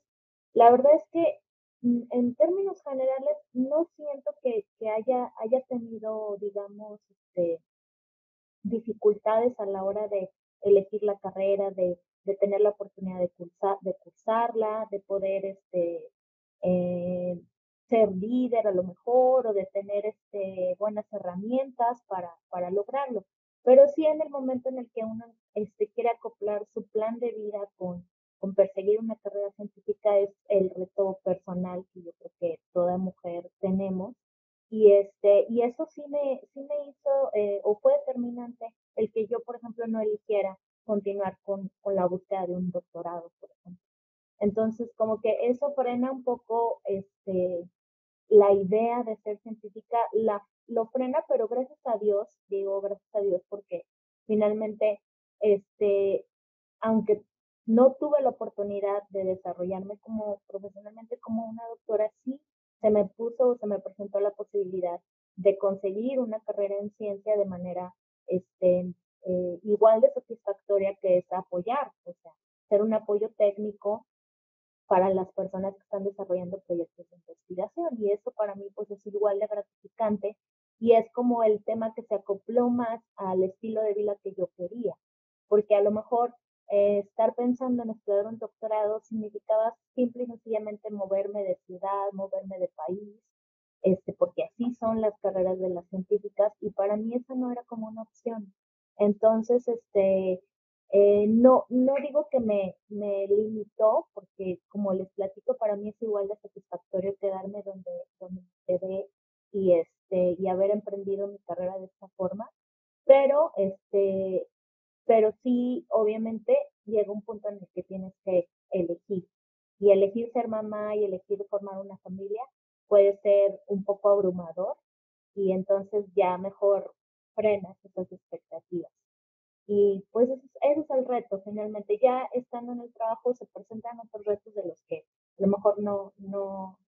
la verdad es que en términos generales no siento que haya tenido, digamos, dificultades a la hora de elegir la carrera, de tener la oportunidad de cursarla, de poder ser líder a lo mejor, o de tener buenas herramientas para lograrlo. Pero sí, en el momento en el que uno quiere acoplar su plan de vida con perseguir una carrera científica, es el reto personal que yo creo que toda mujer tenemos. Y eso sí me hizo, o fue determinante el que yo, por ejemplo, no eligiera continuar con la búsqueda de un doctorado, por ejemplo. Entonces, como que eso frena un poco la idea de ser científica, lo frena, pero gracias a Dios, digo gracias a Dios, porque finalmente, aunque no tuve la oportunidad de desarrollarme como profesionalmente como una doctora, sí se me presentó la posibilidad de conseguir una carrera en ciencia de manera igual de satisfactoria, que es apoyar, o sea, ser un apoyo técnico para las personas que están desarrollando proyectos de investigación, y eso para mí pues es igual de gratificante, y es como el tema que se acopló más al estilo de vida que yo quería, porque a lo mejor estar pensando en estudiar un doctorado significaba simple y sencillamente moverme de ciudad, moverme de país, porque así son las carreras de las científicas, y para mí esa no era como una opción. Entonces, no digo que me limitó, porque como les platico, para mí es igual de satisfactorio quedarme donde me quedé y haber emprendido mi carrera de esta forma, pero sí, obviamente llega un punto en el que tienes que elegir, y elegir ser mamá y elegir formar una familia puede ser un poco abrumador, y entonces ya mejor frenas esas expectativas. Y pues ese es el reto, finalmente. Ya estando en el trabajo se presentan otros retos de los que a lo mejor no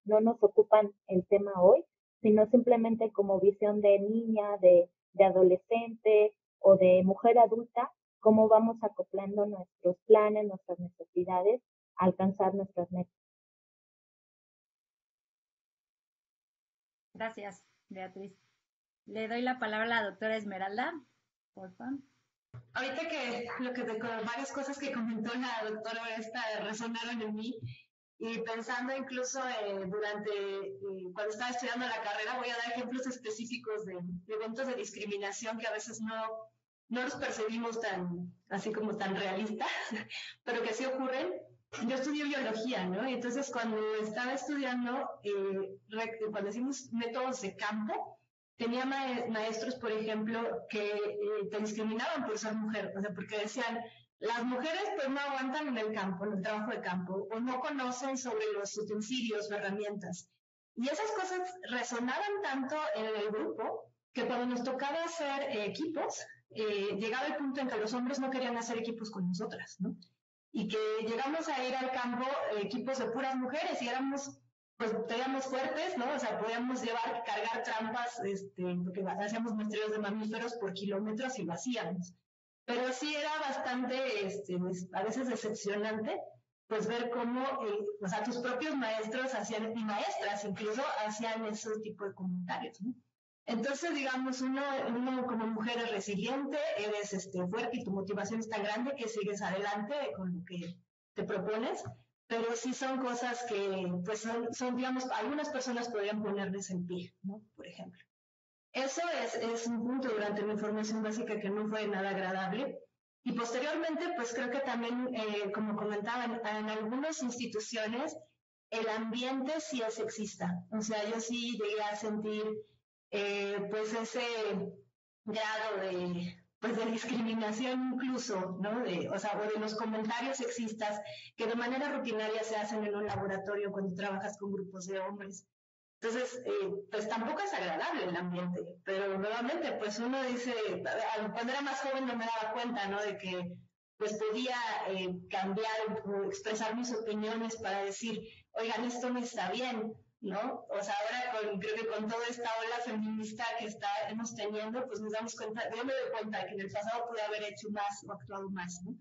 nos ocupan el tema hoy, sino simplemente como visión de niña, de adolescente o de mujer adulta, cómo vamos acoplando nuestros planes, nuestras necesidades a alcanzar nuestras metas. Gracias, Beatriz. Le doy la palabra a la doctora Esmeralda, por favor. Ahorita varias cosas que comentó la doctora resonaron en mí, y pensando incluso cuando estaba estudiando la carrera, voy a dar ejemplos específicos de eventos de discriminación que a veces no los percibimos así como tan realistas, pero que sí ocurren. Yo estudio biología, ¿no? Y entonces cuando estaba estudiando, cuando hicimos métodos de campo, tenía maestros, por ejemplo, que te discriminaban por ser mujer, o sea, porque decían, las mujeres pues no aguantan en el campo, en el trabajo de campo, o no conocen sobre los utensilios o herramientas. Y esas cosas resonaban tanto en el grupo que cuando nos tocaba hacer equipos, llegaba el punto en que los hombres no querían hacer equipos con nosotras, ¿no? Y que llegamos a ir al campo equipos de puras mujeres, y éramos fuertes, ¿no? O sea, podíamos cargar trampas, porque hacíamos muestreos de mamíferos por kilómetros y lo hacíamos. Pero sí era bastante, a veces decepcionante, pues ver cómo, o sea, tus propios maestros y maestras incluso, hacían ese tipo de comentarios, ¿no? Entonces, digamos, uno como mujer es resiliente, eres fuerte, y tu motivación es tan grande que sigues adelante con lo que te propones, pero sí son cosas que, pues son digamos, algunas personas podrían ponerles el pie, ¿no? Por ejemplo. Eso es un punto durante mi formación básica que no fue nada agradable. Y posteriormente, pues creo que también, como comentaban, en algunas instituciones el ambiente sí es sexista. O sea, yo sí llegué a sentir pues ese grado de discriminación incluso, ¿no? O de los comentarios sexistas que de manera rutinaria se hacen en un laboratorio cuando trabajas con grupos de hombres. Entonces, pues tampoco es agradable el ambiente, pero nuevamente, pues uno dice, cuando era más joven no me daba cuenta, ¿no? De que pues podía cambiar o expresar mis opiniones para decir, oigan, esto no está bien, ¿no? O sea, ahora creo que con toda esta ola feminista que estamos teniendo, pues nos damos cuenta, yo me doy cuenta que en el pasado pude haber hecho más o actuado más, ¿no?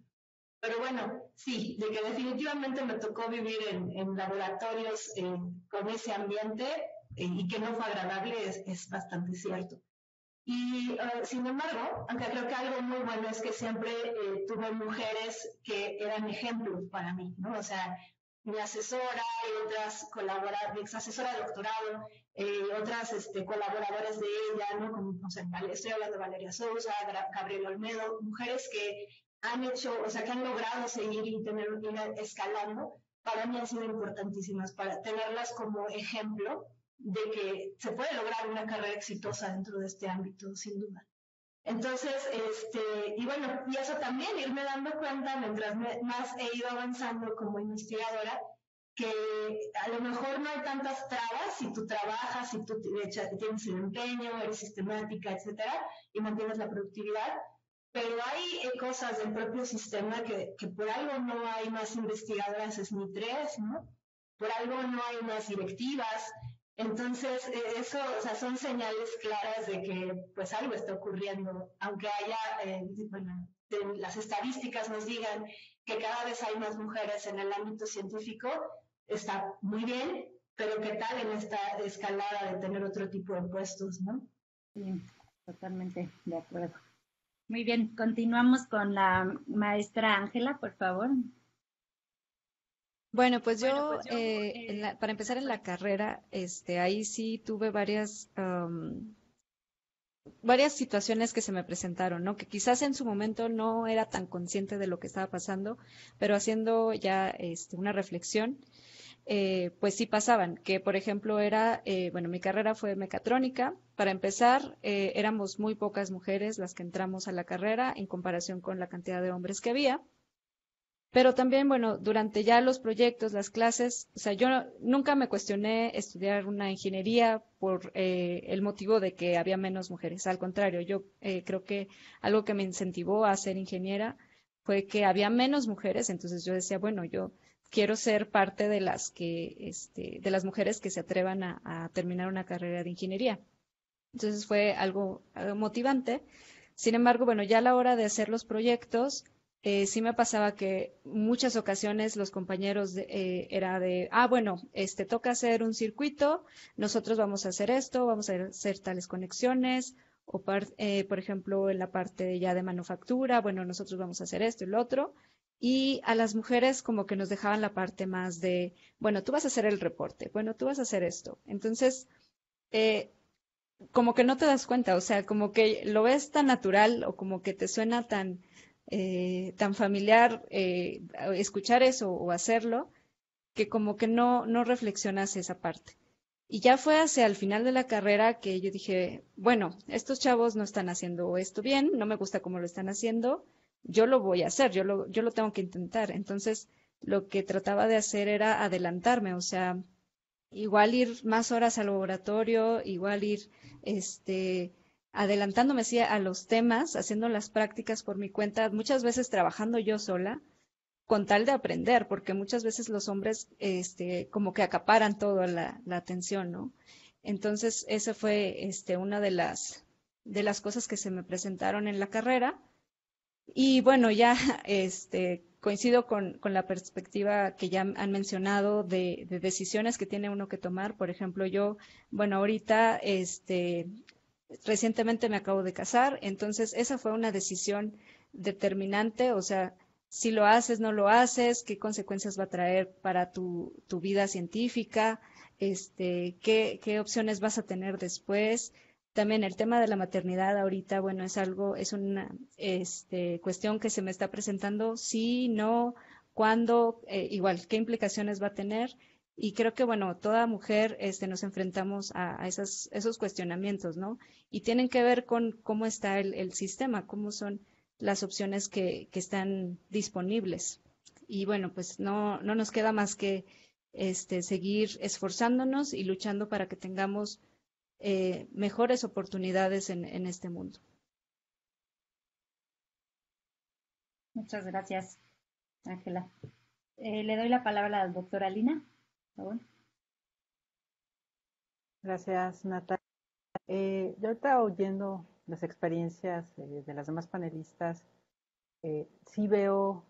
Pero bueno, sí, de que definitivamente me tocó vivir en laboratorios con ese ambiente y que no fue agradable es bastante cierto. Y sin embargo, aunque creo que algo muy bueno es que siempre tuve mujeres que eran ejemplos para mí, ¿no? O sea, mi asesora y otras mi ex asesora de doctorado, otras colaboradoras de ella, ¿no? Como, o sea, estoy hablando de Valeria Sousa, Gabriela Olmedo, mujeres que han hecho, o sea, que han logrado seguir y ir escalando, para mí han sido importantísimas, para tenerlas como ejemplo de que se puede lograr una carrera exitosa dentro de este ámbito, sin duda. Entonces, y bueno, y eso también, irme dando cuenta mientras más he ido avanzando como investigadora, que a lo mejor no hay tantas trabas si tú trabajas, si tú tienes el empeño, eres sistemática, etcétera, y mantienes la productividad, pero hay cosas del propio sistema que por algo no hay más investigadoras SNI 3, ¿no? Por algo no hay más directivas. Entonces, eso, o sea, son señales claras de que pues algo está ocurriendo, aunque haya, bueno, las estadísticas nos digan que cada vez hay más mujeres en el ámbito científico, está muy bien, pero ¿qué tal en esta escalada de tener otro tipo de puestos, no? Sí, totalmente de acuerdo. Muy bien, continuamos con la maestra Ángela, por favor. Bueno, pues yo, para empezar en la carrera, ahí sí tuve varias situaciones que se me presentaron, ¿no? Que quizás en su momento no era tan consciente de lo que estaba pasando, pero haciendo ya una reflexión, pues sí pasaban, que por ejemplo bueno, mi carrera fue mecatrónica. Para empezar, éramos muy pocas mujeres las que entramos a la carrera en comparación con la cantidad de hombres que había. Pero también, bueno, durante ya los proyectos, las clases, o sea, yo nunca me cuestioné estudiar una ingeniería por el motivo de que había menos mujeres. Al contrario, yo creo que algo que me incentivó a ser ingeniera fue que había menos mujeres. Entonces yo decía, bueno, yo quiero ser parte de de las mujeres que se atrevan a terminar una carrera de ingeniería. Entonces fue algo motivante. Sin embargo, bueno, ya a la hora de hacer los proyectos, sí me pasaba que muchas ocasiones los compañeros era de, bueno, toca hacer un circuito, nosotros vamos a hacer esto, vamos a hacer tales conexiones, o por ejemplo, en la parte ya de manufactura, bueno, nosotros vamos a hacer esto y lo otro. Y a las mujeres como que nos dejaban la parte más de, bueno, tú vas a hacer el reporte, bueno, tú vas a hacer esto. Entonces, como que no te das cuenta, o sea, como que lo ves tan natural o como que te suena tan familiar escuchar eso o hacerlo, que como que no reflexionas esa parte. Y ya fue hacia el final de la carrera que yo dije, bueno, estos chavos no están haciendo esto bien, no me gusta cómo lo están haciendo, yo lo voy a hacer, yo lo tengo que intentar. Entonces, lo que trataba de hacer era adelantarme, o sea, igual ir más horas al laboratorio, igual ir adelantándome sí, a los temas, haciendo las prácticas por mi cuenta, muchas veces trabajando yo sola, con tal de aprender, porque muchas veces los hombres como que acaparan toda la atención, ¿no? Entonces, esa fue una de las cosas que se me presentaron en la carrera. Y bueno, ya coincido con la perspectiva que ya han mencionado de decisiones que tiene uno que tomar. Por ejemplo, yo, bueno, ahorita recientemente me acabo de casar, entonces esa fue una decisión determinante, o sea, si lo haces, no lo haces, qué consecuencias va a traer para tu vida científica, qué opciones vas a tener después. También el tema de la maternidad ahorita, bueno, es una cuestión que se me está presentando, sí, no, cuándo, igual, qué implicaciones va a tener. Y creo que, bueno, toda mujer nos enfrentamos a esos cuestionamientos, ¿no? Y tienen que ver con cómo está el sistema, cómo son las opciones que están disponibles. Y bueno, pues no nos queda más que seguir esforzándonos y luchando para que tengamos mejores oportunidades en este mundo. Muchas gracias, Ángela. Le doy la palabra a la doctora Lina. Por favor. Gracias, Natalia. Yo estaba oyendo las experiencias de las demás panelistas. Sí veo,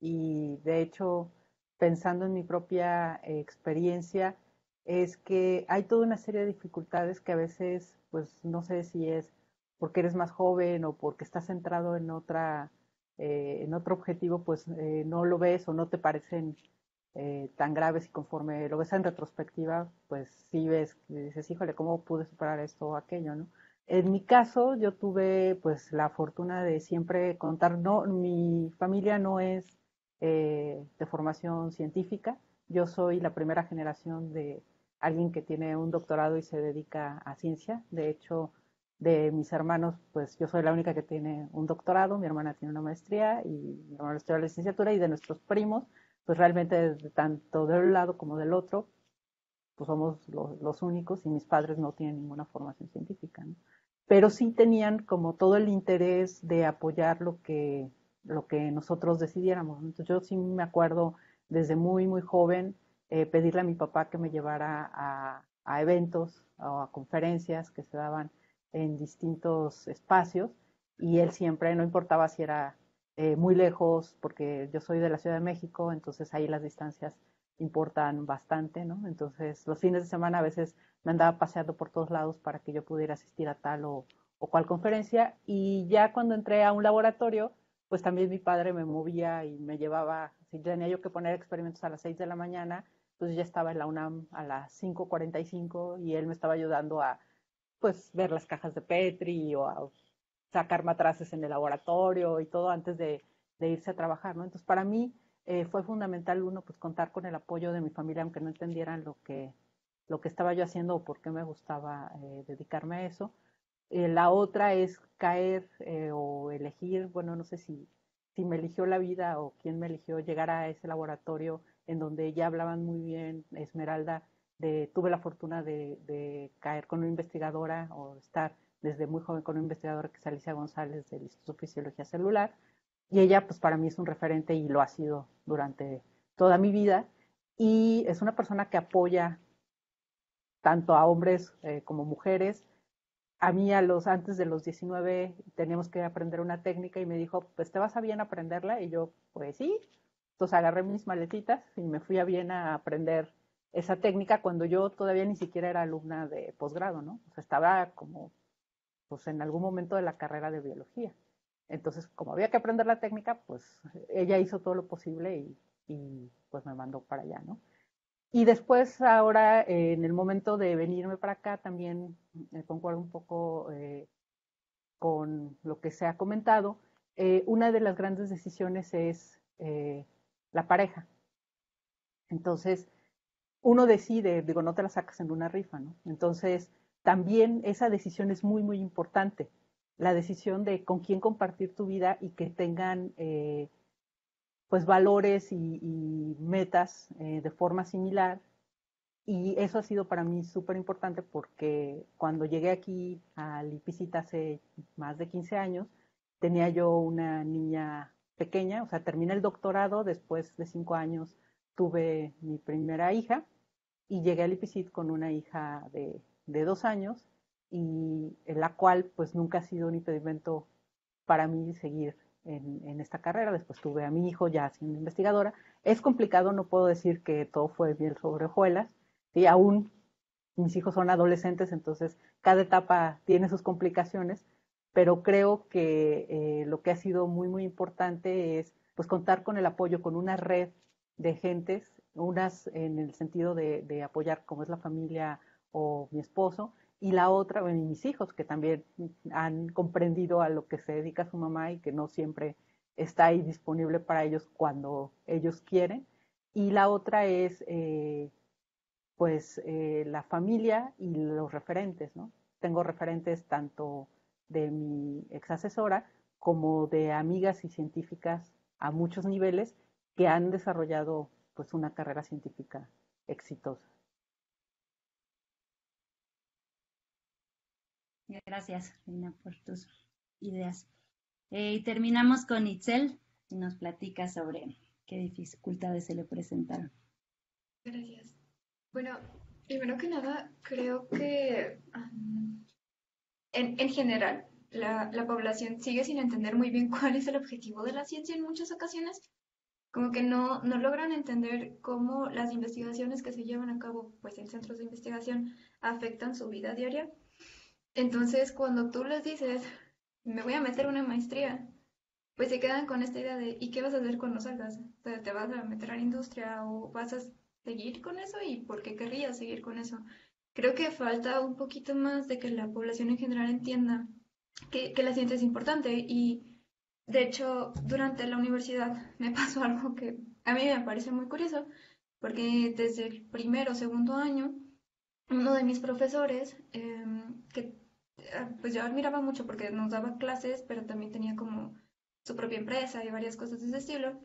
y de hecho, pensando en mi propia experiencia, es que hay toda una serie de dificultades que a veces, pues no sé si es porque eres más joven o porque estás centrado en otro objetivo, pues no lo ves o no te parecen tan graves, y conforme lo ves en retrospectiva, pues sí ves y dices, híjole, ¿cómo pude superar esto o aquello, no? En mi caso, yo tuve pues la fortuna de siempre contar, no, mi familia no es de formación científica, yo soy la primera generación de alguien que tiene un doctorado y se dedica a ciencia. De hecho, De mis hermanos, pues yo soy la única que tiene un doctorado, mi hermana tiene una maestría y mi hermano estudia la licenciatura, y de nuestros primos, pues realmente tanto de un lado como del otro, pues somos los únicos, y mis padres no tienen ninguna formación científica, ¿no? Pero sí tenían como todo el interés de apoyar lo que nosotros decidiéramos. Entonces yo sí me acuerdo desde muy, muy joven pedirle a mi papá que me llevara a eventos o a conferencias que se daban en distintos espacios, y él siempre, no importaba si era muy lejos, porque yo soy de la Ciudad de México, entonces ahí las distancias importan bastante, ¿no? Entonces los fines de semana a veces me andaba paseando por todos lados para que yo pudiera asistir a tal o cual conferencia, y ya cuando entré a un laboratorio, pues también mi padre me movía y me llevaba, si tenía yo que poner experimentos a las 6 de la mañana, pues ya estaba en la UNAM a las 5:45 y él me estaba ayudando a pues ver las cajas de Petri o a sacar matraces en el laboratorio y todo antes de irse a trabajar, ¿no? Entonces para mí fue fundamental, uno, pues contar con el apoyo de mi familia, aunque no entendieran lo que estaba yo haciendo o por qué me gustaba dedicarme a eso. La otra es caer o elegir, bueno, no sé si me eligió la vida o quién me eligió llegar a ese laboratorio en donde ya hablaban muy bien Esmeralda. Tuve la fortuna de caer con una investigadora o estar desde muy joven con una investigadora que es Alicia González del Instituto de Fisiología Celular, y ella pues para mí es un referente y lo ha sido durante toda mi vida, y es una persona que apoya tanto a hombres como mujeres. A mí antes de los 19 teníamos que aprender una técnica y me dijo, pues ¿te vas a Viena a aprenderla? Y yo, pues sí. Entonces agarré mis maletitas y me fui a Viena a aprender esa técnica cuando yo todavía ni siquiera era alumna de posgrado, ¿no? O sea, estaba como, pues en algún momento de la carrera de biología. Entonces, como había que aprender la técnica, pues ella hizo todo lo posible y pues me mandó para allá, ¿no? Y después, ahora, en el momento de venirme para acá, también concuerdo un poco con lo que se ha comentado. Una de las grandes decisiones es la pareja. Entonces, uno decide, digo, no te la sacas en una rifa, ¿no? Entonces, también esa decisión es muy, muy importante. La decisión de con quién compartir tu vida y que tengan pues valores y metas de forma similar. Y eso ha sido para mí súper importante porque cuando llegué aquí a Lipicit hace más de 15 años, tenía yo una niña pequeña, o sea, terminé el doctorado, después de 5 años tuve mi primera hija y llegué a Lipicit con una hija de 2 años, y en la cual pues nunca ha sido un impedimento para mí seguir en esta carrera. Después tuve a mi hijo ya siendo investigadora. Es complicado, no puedo decir que todo fue miel sobre hojuelas, y aún mis hijos son adolescentes, entonces cada etapa tiene sus complicaciones, pero creo que lo que ha sido muy, muy importante es pues contar con el apoyo, con una red de gentes, unas en el sentido de apoyar como es la familia o mi esposo, y la otra, bueno, mis hijos, que también han comprendido a lo que se dedica su mamá y que no siempre está ahí disponible para ellos cuando ellos quieren. Y la otra es pues la familia y los referentes, ¿no? Tengo referentes tanto de mi ex asesora como de amigas y científicas a muchos niveles que han desarrollado pues una carrera científica exitosa. Gracias, Reina, por tus ideas. Y terminamos con Itzel, y nos platica sobre qué dificultades se le presentaron. Gracias. Bueno, primero que nada, creo que en general la población sigue sin entender muy bien cuál es el objetivo de la ciencia en muchas ocasiones. Como que no logran entender cómo las investigaciones que se llevan a cabo pues, en centros de investigación afectan su vida diaria. Entonces, cuando tú les dices, me voy a meter una maestría, pues se quedan con esta idea de, ¿y qué vas a hacer cuando salgas? O sea, ¿te vas a meter a la industria o vas a seguir con eso? ¿Y por qué querrías seguir con eso? Creo que falta un poquito más de que la población en general entienda que la ciencia es importante. Y de hecho, durante la universidad me pasó algo que a mí me parece muy curioso, porque desde el primero o segundo año, uno de mis profesores, que pues yo admiraba mucho porque nos daba clases, pero también tenía como su propia empresa y varias cosas de ese estilo.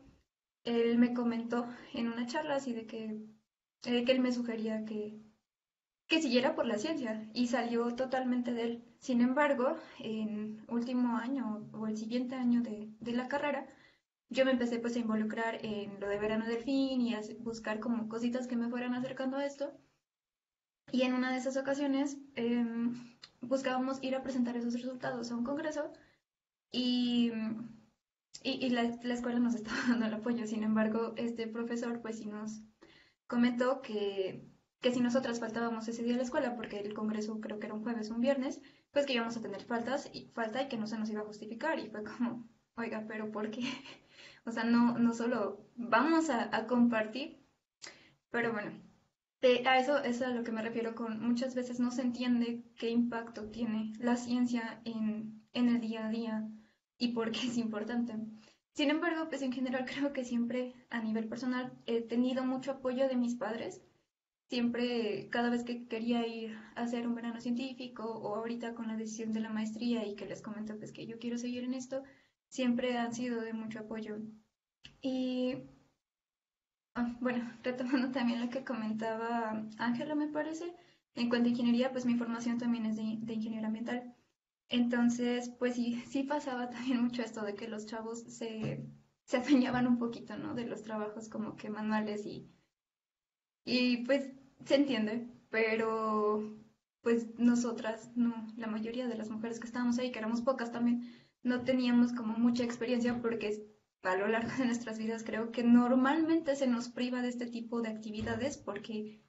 Él me comentó en una charla así de que él me sugería que siguiera por la ciencia y salió totalmente de él. Sin embargo, en último año o el siguiente año de la carrera, yo me empecé pues a involucrar en lo de Verano Delfín y a buscar como cositas que me fueran acercando a esto. Y en una de esas ocasiones buscábamos ir a presentar esos resultados a un congreso y, y la escuela nos estaba dando el apoyo. Sin embargo, este profesor pues sí nos comentó que si nosotras faltábamos ese día a la escuela, porque el congreso creo que era un jueves o un viernes, pues que íbamos a tener falta y que no se nos iba a justificar. Y fue como, oiga, pero ¿por qué? O sea, no solo vamos a compartir, pero bueno, a eso es a lo que me refiero con muchas veces no se entiende qué impacto tiene la ciencia en el día a día y por qué es importante. Sin embargo, pues en general creo que siempre a nivel personal he tenido mucho apoyo de mis padres. Siempre, cada vez que quería ir a hacer un verano científico o ahorita con la decisión de la maestría y que les comento pues que yo quiero seguir en esto, siempre han sido de mucho apoyo. Y bueno, retomando también lo que comentaba Ángela, me parece, en cuanto a ingeniería, pues mi formación también es de ingeniero ambiental. Entonces, pues sí pasaba también mucho esto de que los chavos se adueñaban un poquito, ¿no? De los trabajos como que manuales y pues se entiende, pero pues nosotras, no, la mayoría de las mujeres que estábamos ahí, que éramos pocas también, no teníamos como mucha experiencia porque a lo largo de nuestras vidas creo que normalmente se nos priva de este tipo de actividades porque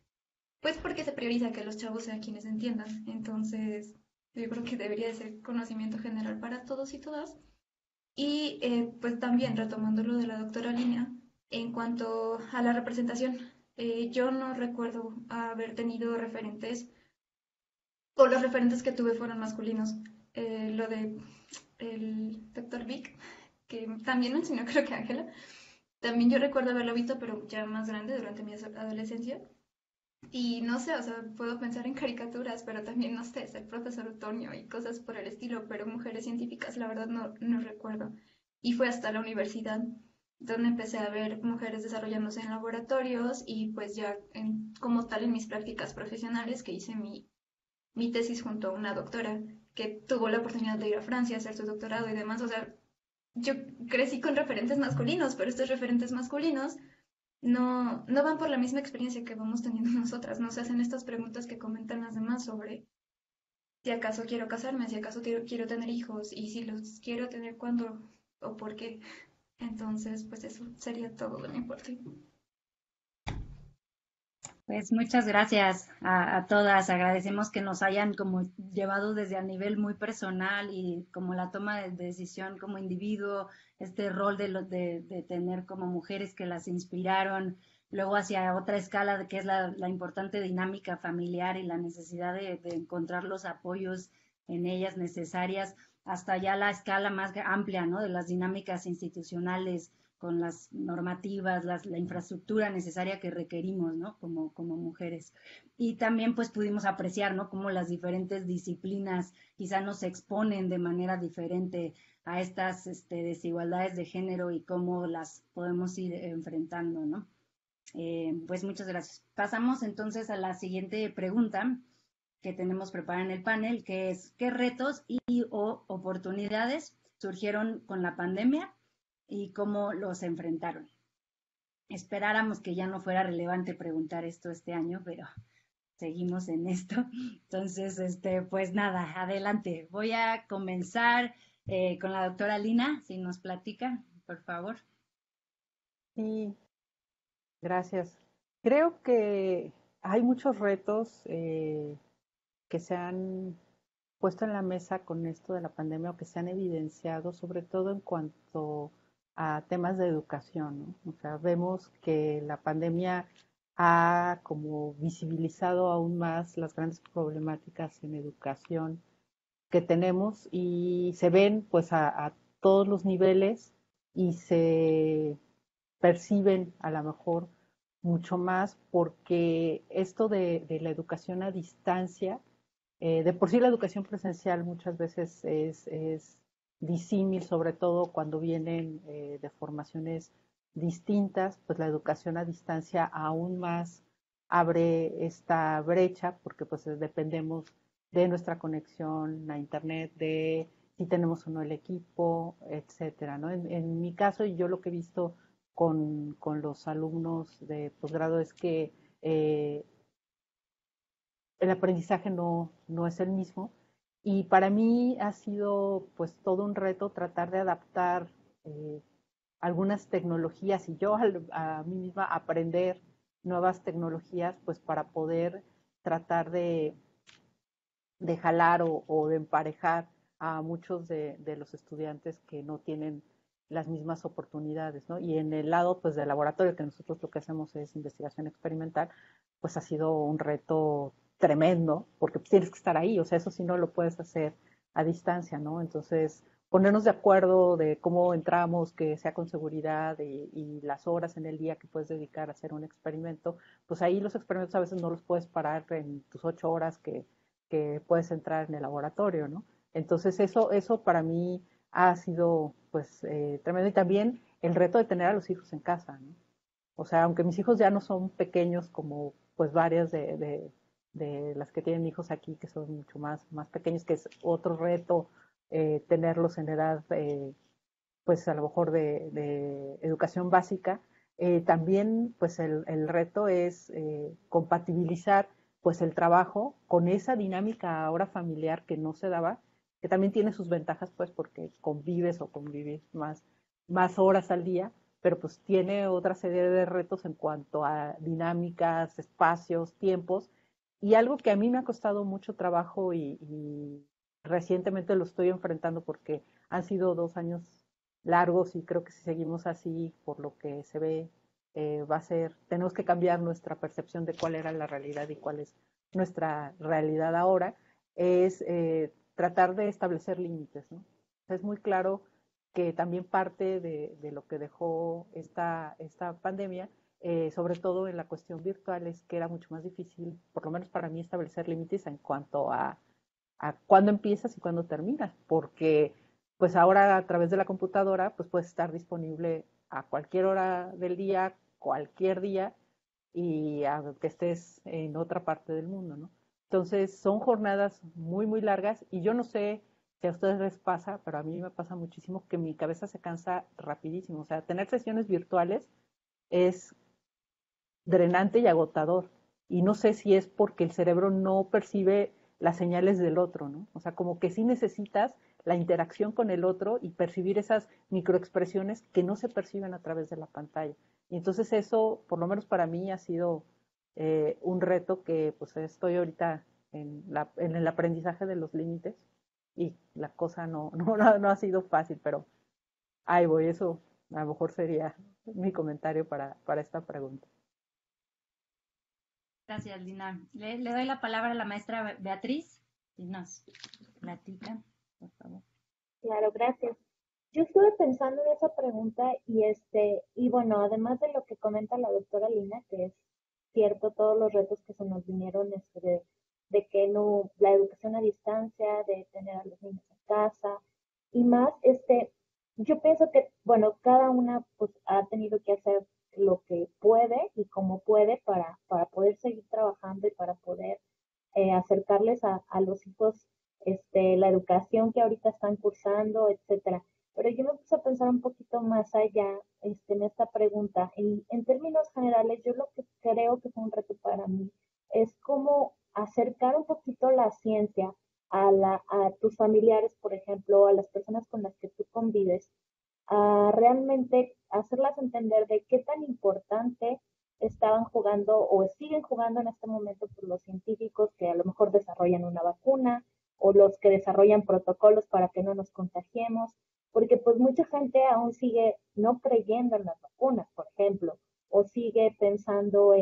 se prioriza que los chavos sean quienes entiendan. Entonces, yo creo que debería de ser conocimiento general para todos y todas. Y pues también retomando lo de la doctora Línea, en cuanto a la representación, yo no recuerdo haber tenido referentes, o los referentes que tuve fueron masculinos. Lo de el doctor Vic, que también me enseñó creo que Ángela, también yo recuerdo haberlo visto, pero ya más grande durante mi adolescencia. Y no sé, o sea, puedo pensar en caricaturas, pero también, no sé, es el profesor Otonio y cosas por el estilo, pero mujeres científicas, la verdad no recuerdo. Y fue hasta la universidad donde empecé a ver mujeres desarrollándose en laboratorios y pues ya como tal en mis prácticas profesionales que hice mi tesis junto a una doctora que tuvo la oportunidad de ir a Francia a hacer su doctorado y demás. O sea, yo crecí con referentes masculinos, pero estos referentes masculinos no van por la misma experiencia que vamos teniendo nosotras, no se hacen estas preguntas que comentan las demás sobre si acaso quiero casarme, si acaso quiero tener hijos y si los quiero tener cuándo o por qué. Entonces, pues eso sería todo de mi parte. Pues muchas gracias a todas. Agradecemos que nos hayan como llevado desde a nivel muy personal y como la toma de decisión como individuo, este rol de tener como mujeres que las inspiraron, luego hacia otra escala de que es la importante dinámica familiar y la necesidad de encontrar los apoyos en ellas necesarias, hasta ya la escala más amplia, ¿no? De las dinámicas institucionales con las normativas, la infraestructura necesaria que requerimos, ¿no? Como mujeres. Y también pues pudimos apreciar, ¿no? Cómo las diferentes disciplinas quizá nos exponen de manera diferente a estas desigualdades de género y cómo las podemos ir enfrentando, ¿no? Pues muchas gracias. Pasamos entonces a la siguiente pregunta que tenemos preparada en el panel, que es ¿qué retos o oportunidades surgieron con la pandemia y cómo los enfrentaron? Esperáramos que ya no fuera relevante preguntar esto este año, pero seguimos en esto. Entonces, pues nada, adelante. Voy a comenzar con la doctora Lina, si nos platica, por favor. Sí, gracias. Creo que hay muchos retos que se han puesto en la mesa con esto de la pandemia o que se han evidenciado, sobre todo en cuanto a temas de educación, ¿no? O sea, vemos que la pandemia ha como visibilizado aún más las grandes problemáticas en educación que tenemos y se ven pues a todos los niveles y se perciben a lo mejor mucho más porque esto de la educación a distancia De por sí la educación presencial muchas veces es disímil, sobre todo cuando vienen de formaciones distintas, pues la educación a distancia aún más abre esta brecha porque pues dependemos de nuestra conexión a internet, de si tenemos o no el equipo, etcétera, ¿no? En mi caso, y yo lo que he visto con los alumnos de posgrado es que el aprendizaje no es el mismo. Y para mí ha sido pues todo un reto tratar de adaptar algunas tecnologías y yo a mí misma aprender nuevas tecnologías pues para poder tratar de jalar o de emparejar a muchos de los estudiantes que no tienen las mismas oportunidades, ¿no? Y en el lado pues del laboratorio, que nosotros lo que hacemos es investigación experimental, pues ha sido un reto tremendo, porque tienes que estar ahí, o sea, eso sí no lo puedes hacer a distancia, ¿no? Entonces, ponernos de acuerdo de cómo entramos, que sea con seguridad y las horas en el día que puedes dedicar a hacer un experimento, pues ahí los experimentos a veces no los puedes parar en tus 8 horas que puedes entrar en el laboratorio, ¿no? Entonces eso para mí ha sido pues tremendo y también el reto de tener a los hijos en casa, ¿no? O sea, aunque mis hijos ya no son pequeños como pues varias de las que tienen hijos aquí, que son mucho más pequeños, que es otro reto tenerlos en edad, pues a lo mejor de educación básica. También pues el reto es compatibilizar pues el trabajo con esa dinámica ahora familiar que no se daba, que también tiene sus ventajas pues porque convives o convivís más horas al día, pero pues tiene otra serie de retos en cuanto a dinámicas, espacios, tiempos, y algo que a mí me ha costado mucho trabajo y recientemente lo estoy enfrentando porque han sido 2 años largos y creo que si seguimos así, por lo que se ve, va a ser, tenemos que cambiar nuestra percepción de cuál era la realidad y cuál es nuestra realidad ahora, es tratar de establecer límites, ¿no? O sea, es muy claro que también parte de lo que dejó esta pandemia, sobre todo en la cuestión virtual, es que era mucho más difícil, por lo menos para mí, establecer límites en cuanto a cuándo empiezas y cuándo terminas, porque pues ahora a través de la computadora pues puedes estar disponible a cualquier hora del día, cualquier día, y aunque estés en otra parte del mundo, ¿no? Entonces son jornadas muy largas y yo no sé si a ustedes les pasa, pero a mí me pasa muchísimo que mi cabeza se cansa rapidísimo. O sea, tener sesiones virtuales es drenante y agotador. Y no sé si es porque el cerebro no percibe las señales del otro, ¿no? O sea, como que sí necesitas la interacción con el otro y percibir esas microexpresiones que no se perciben a través de la pantalla. Y entonces eso, por lo menos para mí, ha sido un reto que pues estoy ahorita en el aprendizaje de los límites y la cosa no ha sido fácil, pero ahí voy, eso a lo mejor sería mi comentario para esta pregunta. Gracias, Lina. Le doy la palabra a la maestra Beatriz y nos platica, por favor. Claro, gracias. Yo estuve pensando en esa pregunta y bueno, además de lo que comenta la doctora Lina, que es cierto todos los retos que se nos vinieron de que no, la educación a distancia, de tener a los niños en casa y más, yo pienso que, bueno, cada una pues ha tenido que hacer lo que puede y como puede para poder seguir trabajando y para poder acercarles a los hijos la educación que ahorita están cursando, etcétera. Pero yo me puse a pensar un poquito más allá en esta pregunta. En términos generales, yo lo que creo que fue un reto para mí es cómo acercar un poquito la ciencia a tus familiares, por ejemplo, a las personas con las que tú convives, a realmente hacerlas entender de qué tan importante estaban jugando o siguen jugando en este momento por los científicos que a lo mejor desarrollan una vacuna o los que desarrollan protocolos para que no nos contagiemos, porque pues mucha gente aún sigue no creyendo en las vacunas, por ejemplo, o sigue pensando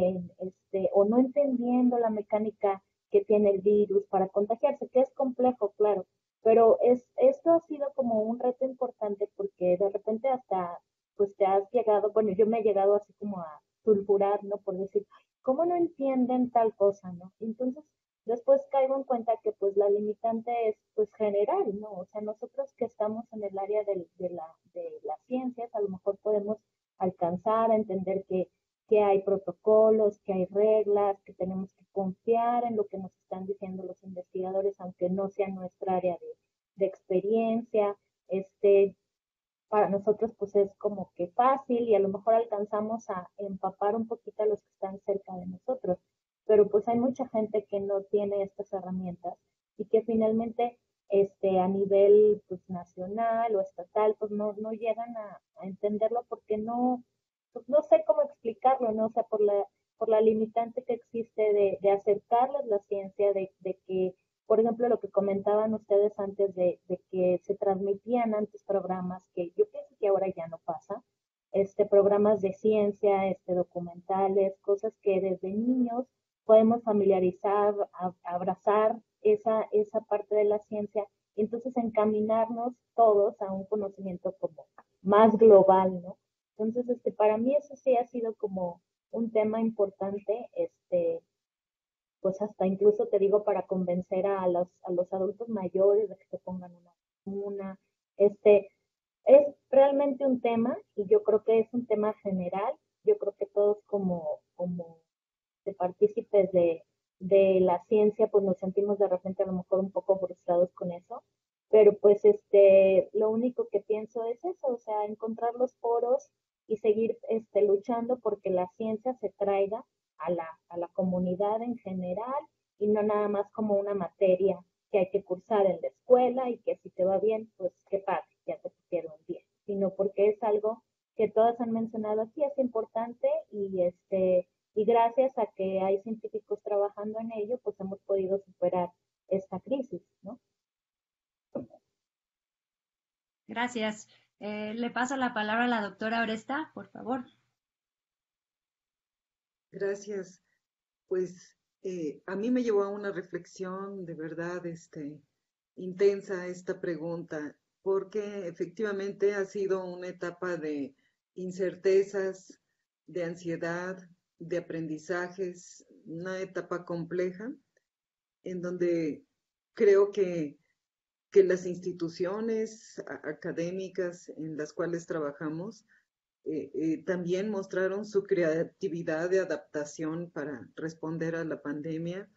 o no entendiendo la mecánica que tiene el virus para contagiarse, que es complejo, claro, pero esto ha sido como un reto importante porque de repente hasta pues te has llegado, bueno, yo me he llegado así como a sulfurar, ¿no? Por decir, ¿cómo no entienden tal cosa, no? Entonces, después caigo en cuenta que pues la limitante es pues general, ¿no? O sea, nosotros que estamos en el área de las ciencias, a lo mejor podemos alcanzar a entender que hay protocolos, que hay reglas, que tenemos que confiar en lo que nos están diciendo los investigadores, aunque no sea nuestra área de experiencia. Para nosotros pues es como que fácil y a lo mejor alcanzamos a empapar un poquito a los que están cerca de nosotros, pero pues hay mucha gente que no tiene estas herramientas y que finalmente a nivel pues nacional o estatal pues no llegan a entenderlo porque no, pues no sé cómo explicarlo, ¿no? O sea, por la limitante que existe de acercarles la ciencia, de que por ejemplo, lo que comentaban ustedes antes de que se transmitían antes programas, que yo pienso que ahora ya no pasa, programas de ciencia, documentales, cosas que desde niños podemos familiarizar, abrazar esa parte de la ciencia, y entonces encaminarnos todos a un conocimiento como más global, ¿no? Entonces, para mí eso sí ha sido como un tema importante, pues hasta incluso te digo para convencer a los adultos mayores de que se pongan una vacuna. Es realmente un tema y yo creo que es un tema general. Yo creo que todos como de partícipes de la ciencia pues nos sentimos de repente a lo mejor un poco frustrados con eso, pero pues lo único que pienso es eso, o sea, encontrar los foros y seguir luchando porque la ciencia se traiga a la comunidad en general y no nada más como una materia que hay que cursar en la escuela y que si te va bien, pues qué padre, ya te pusieron bien, sino porque es algo que todas han mencionado aquí, es importante y gracias a que hay científicos trabajando en ello, pues hemos podido superar esta crisis, ¿no? Gracias. Le paso la palabra a la doctora Oresta, por favor. Gracias. Pues a mí me llevó a una reflexión de verdad intensa esta pregunta, porque efectivamente ha sido una etapa de incertezas, de ansiedad, de aprendizajes, una etapa compleja en donde creo que las instituciones académicas en las cuales trabajamos también mostraron su creatividad de adaptación para responder a la pandemia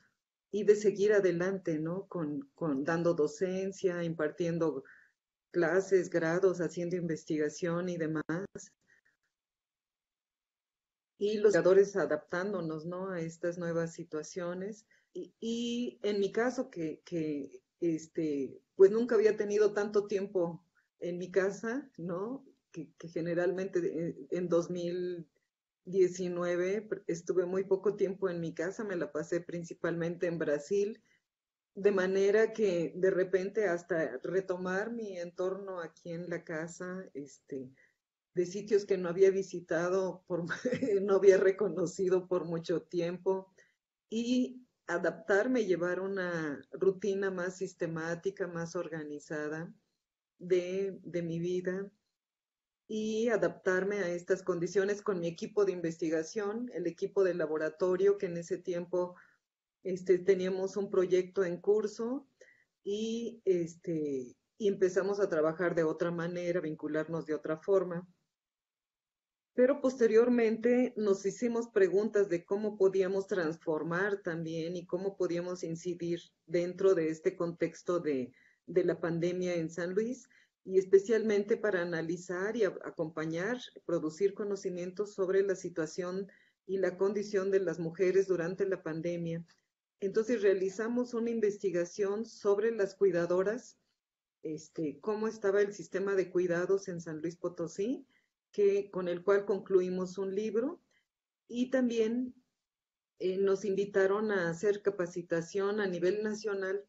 y de seguir adelante, ¿no? Dando docencia, impartiendo clases, grados, haciendo investigación y demás. Y los creadores adaptándonos, ¿no? A estas nuevas situaciones. Y en mi caso, pues nunca había tenido tanto tiempo en mi casa, ¿no? Que generalmente en 2019 estuve muy poco tiempo en mi casa, me la pasé principalmente en Brasil, de manera que de repente hasta retomar mi entorno aquí en la casa, de sitios que no había visitado, no había reconocido por mucho tiempo, y adaptarme, llevar una rutina más sistemática, más organizada de mi vida, y adaptarme a estas condiciones con mi equipo de investigación, el equipo de laboratorio, que en ese tiempo teníamos un proyecto en curso y empezamos a trabajar de otra manera, vincularnos de otra forma. Pero posteriormente nos hicimos preguntas de cómo podíamos transformar también y cómo podíamos incidir dentro de este contexto de la pandemia en San Luis, y especialmente para analizar y acompañar, producir conocimientos sobre la situación y la condición de las mujeres durante la pandemia. Entonces realizamos una investigación sobre las cuidadoras, cómo estaba el sistema de cuidados en San Luis Potosí, con el cual concluimos un libro, y también nos invitaron a hacer capacitación a nivel nacional.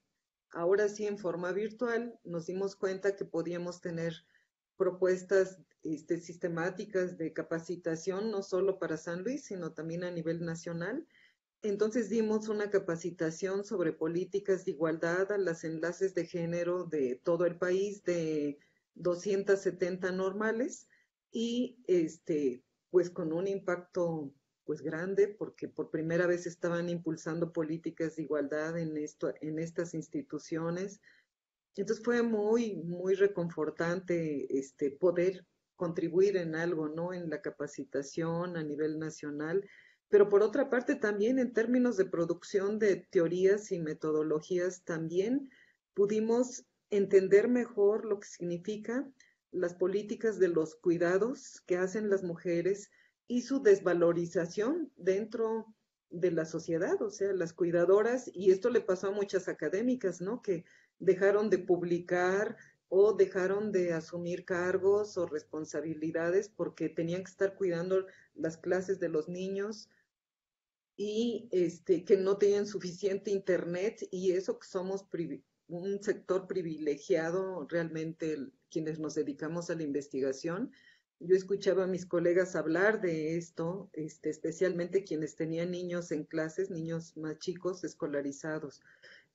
Ahora sí, en forma virtual, nos dimos cuenta que podíamos tener propuestas sistemáticas de capacitación, no solo para San Luis, sino también a nivel nacional. Entonces dimos una capacitación sobre políticas de igualdad a los enlaces de género de todo el país, de 270 normales, y pues con un impacto pues grande, porque por primera vez estaban impulsando políticas de igualdad en estas instituciones. Entonces fue muy, muy reconfortante poder contribuir en algo, ¿no? En la capacitación a nivel nacional, pero por otra parte también en términos de producción de teorías y metodologías también pudimos entender mejor lo que significa las políticas de los cuidados que hacen las mujeres y su desvalorización dentro de la sociedad, o sea, las cuidadoras, y esto le pasó a muchas académicas, ¿no? Que dejaron de publicar o dejaron de asumir cargos o responsabilidades porque tenían que estar cuidando las clases de los niños y que no tenían suficiente internet, y eso que somos un sector privilegiado realmente quienes nos dedicamos a la investigación. Yo escuchaba a mis colegas hablar de esto, especialmente quienes tenían niños en clases, niños más chicos escolarizados,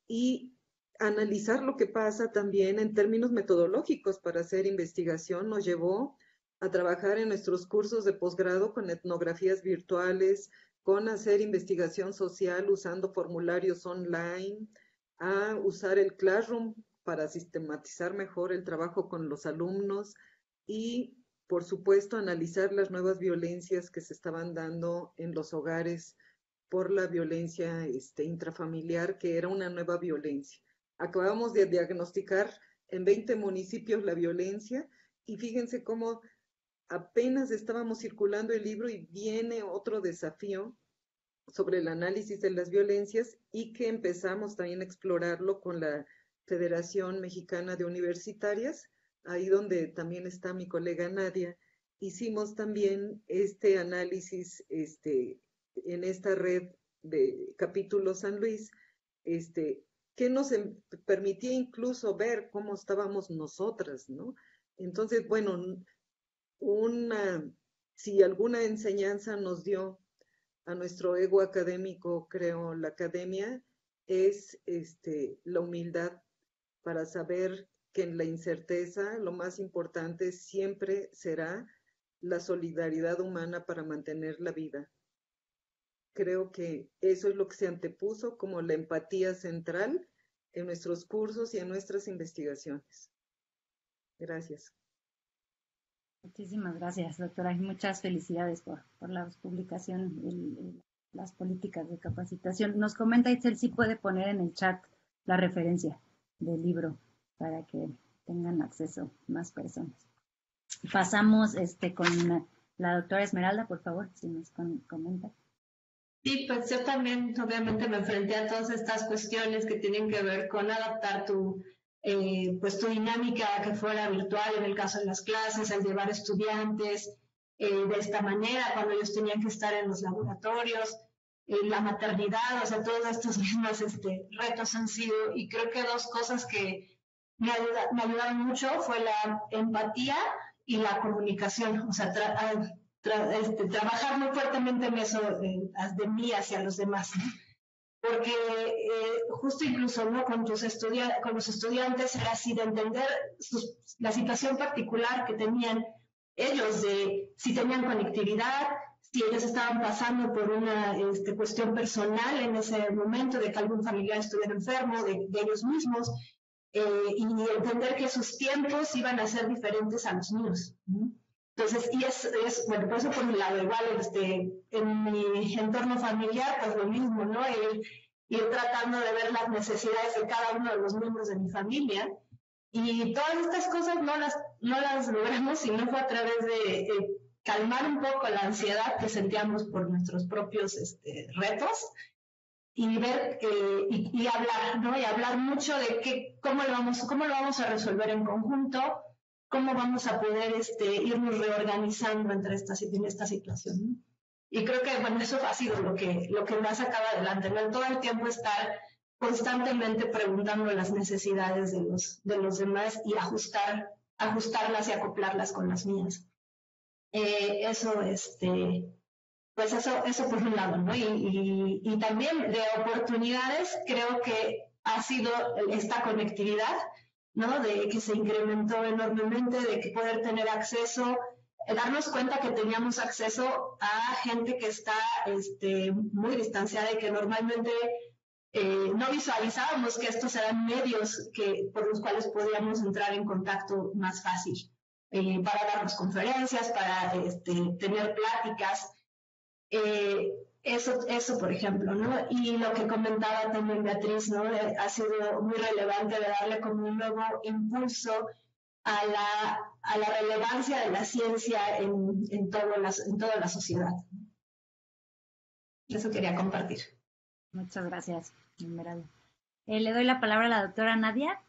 y analizar lo que pasa también en términos metodológicos para hacer investigación nos llevó a trabajar en nuestros cursos de posgrado con etnografías virtuales, con hacer investigación social usando formularios online, a usar el Classroom para sistematizar mejor el trabajo con los alumnos y, por supuesto, analizar las nuevas violencias que se estaban dando en los hogares por la violencia intrafamiliar, que era una nueva violencia. Acabamos de diagnosticar en 20 municipios la violencia y fíjense cómo apenas estábamos circulando el libro y viene otro desafío sobre el análisis de las violencias y que empezamos también a explorarlo con la Federación Mexicana de Universitarias, ahí donde también está mi colega Nadia. Hicimos también este análisis en esta red de Capítulo San Luis, que nos permitía incluso ver cómo estábamos nosotras, ¿no? Entonces, bueno, si alguna enseñanza nos dio a nuestro ego académico, creo, la academia, es la humildad para saber que en la incerteza lo más importante siempre será la solidaridad humana para mantener la vida. Creo que eso es lo que se antepuso como la empatía central en nuestros cursos y en nuestras investigaciones. Gracias. Muchísimas gracias, doctora, y muchas felicidades por la publicación y las políticas de capacitación. Nos comenta Itzel si puede poner en el chat la referencia del libro para que tengan acceso más personas. Pasamos con la doctora Esmeralda, por favor, si nos comenta. Sí, pues yo también obviamente me enfrenté a todas estas cuestiones que tienen que ver con adaptar tu dinámica que fuera virtual en el caso de las clases, al llevar estudiantes de esta manera, cuando ellos tenían que estar en los laboratorios, la maternidad, o sea, todos estos mismos retos han sido, y creo que dos cosas que me ayudaron mucho fue la empatía y la comunicación, o sea, trabajar muy fuertemente en eso de mí hacia los demás, ¿no? Porque justo incluso, ¿no? con los estudiantes era así de entender la situación particular que tenían ellos, de si tenían conectividad, si ellos estaban pasando por una cuestión personal en ese momento, de que algún familiar estuviera enfermo, de ellos mismos, y entender que sus tiempos iban a ser diferentes a los míos, ¿no? Entonces, bueno, por eso por un lado, igual en mi entorno familiar, pues lo mismo, ¿no? Ir tratando de ver las necesidades de cada uno de los miembros de mi familia. Y todas estas cosas no las logramos si no fue a través de calmar un poco la ansiedad que sentíamos por nuestros propios retos y ver y hablar, ¿no? Y hablar mucho de cómo lo vamos a resolver en conjunto, cómo vamos a poder irnos reorganizando en esta situación, ¿no? Y creo que, bueno, eso ha sido lo que más sacado adelante, ¿no? Todo el tiempo estar constantemente preguntando las necesidades de los demás y ajustarlas y acoplarlas con las mías. Eso por un lado, ¿no? Y también de oportunidades, creo que ha sido esta conectividad, ¿no? De que se incrementó enormemente, de que poder tener acceso darnos cuenta que teníamos acceso a gente que está muy distanciada y que normalmente no visualizábamos que estos eran medios por los cuales podíamos entrar en contacto más fácil, para darnos conferencias, para tener pláticas. Eso, por ejemplo, ¿no? Y lo que comentaba también Beatriz, ¿no? Ha sido muy relevante de darle como un nuevo impulso a la relevancia de la ciencia en toda la sociedad. Eso quería compartir. Muchas gracias, Esmeralda. Le doy la palabra a la doctora Nadia.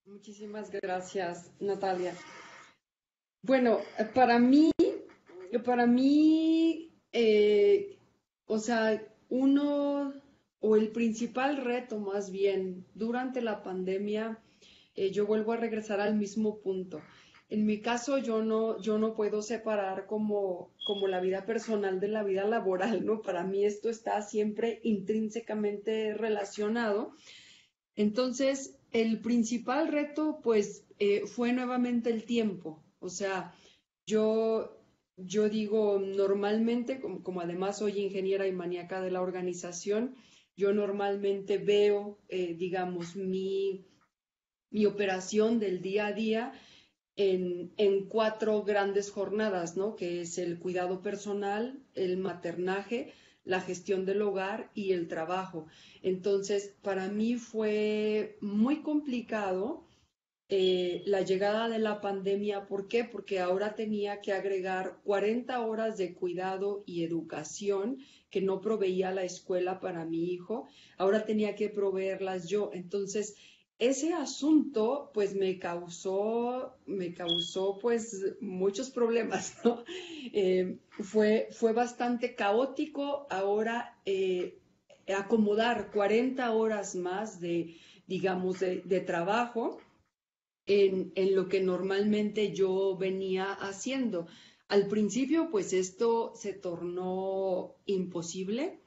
Muchísimas gracias, Natalia. Bueno, para mí, o sea, el principal reto más bien durante la pandemia, yo vuelvo a regresar al mismo punto. En mi caso, yo no puedo separar como la vida personal de la vida laboral, ¿no? Para mí esto está siempre intrínsecamente relacionado. Entonces, el principal reto, pues, fue nuevamente el tiempo. O sea, yo digo, normalmente, como además soy ingeniera y maníaca de la organización, yo normalmente veo, digamos, mi operación del día a día en 4 grandes jornadas, ¿no? Que es el cuidado personal, el maternaje, la gestión del hogar y el trabajo. Entonces, para mí fue muy complicado la llegada de la pandemia. ¿Por qué? Porque ahora tenía que agregar 40 horas de cuidado y educación que no proveía la escuela para mi hijo. Ahora tenía que proveerlas yo. Entonces, ese asunto pues me causó pues muchos problemas, ¿no? Fue bastante caótico ahora acomodar 40 horas más de trabajo en lo que normalmente yo venía haciendo. Al principio pues esto se tornó imposible,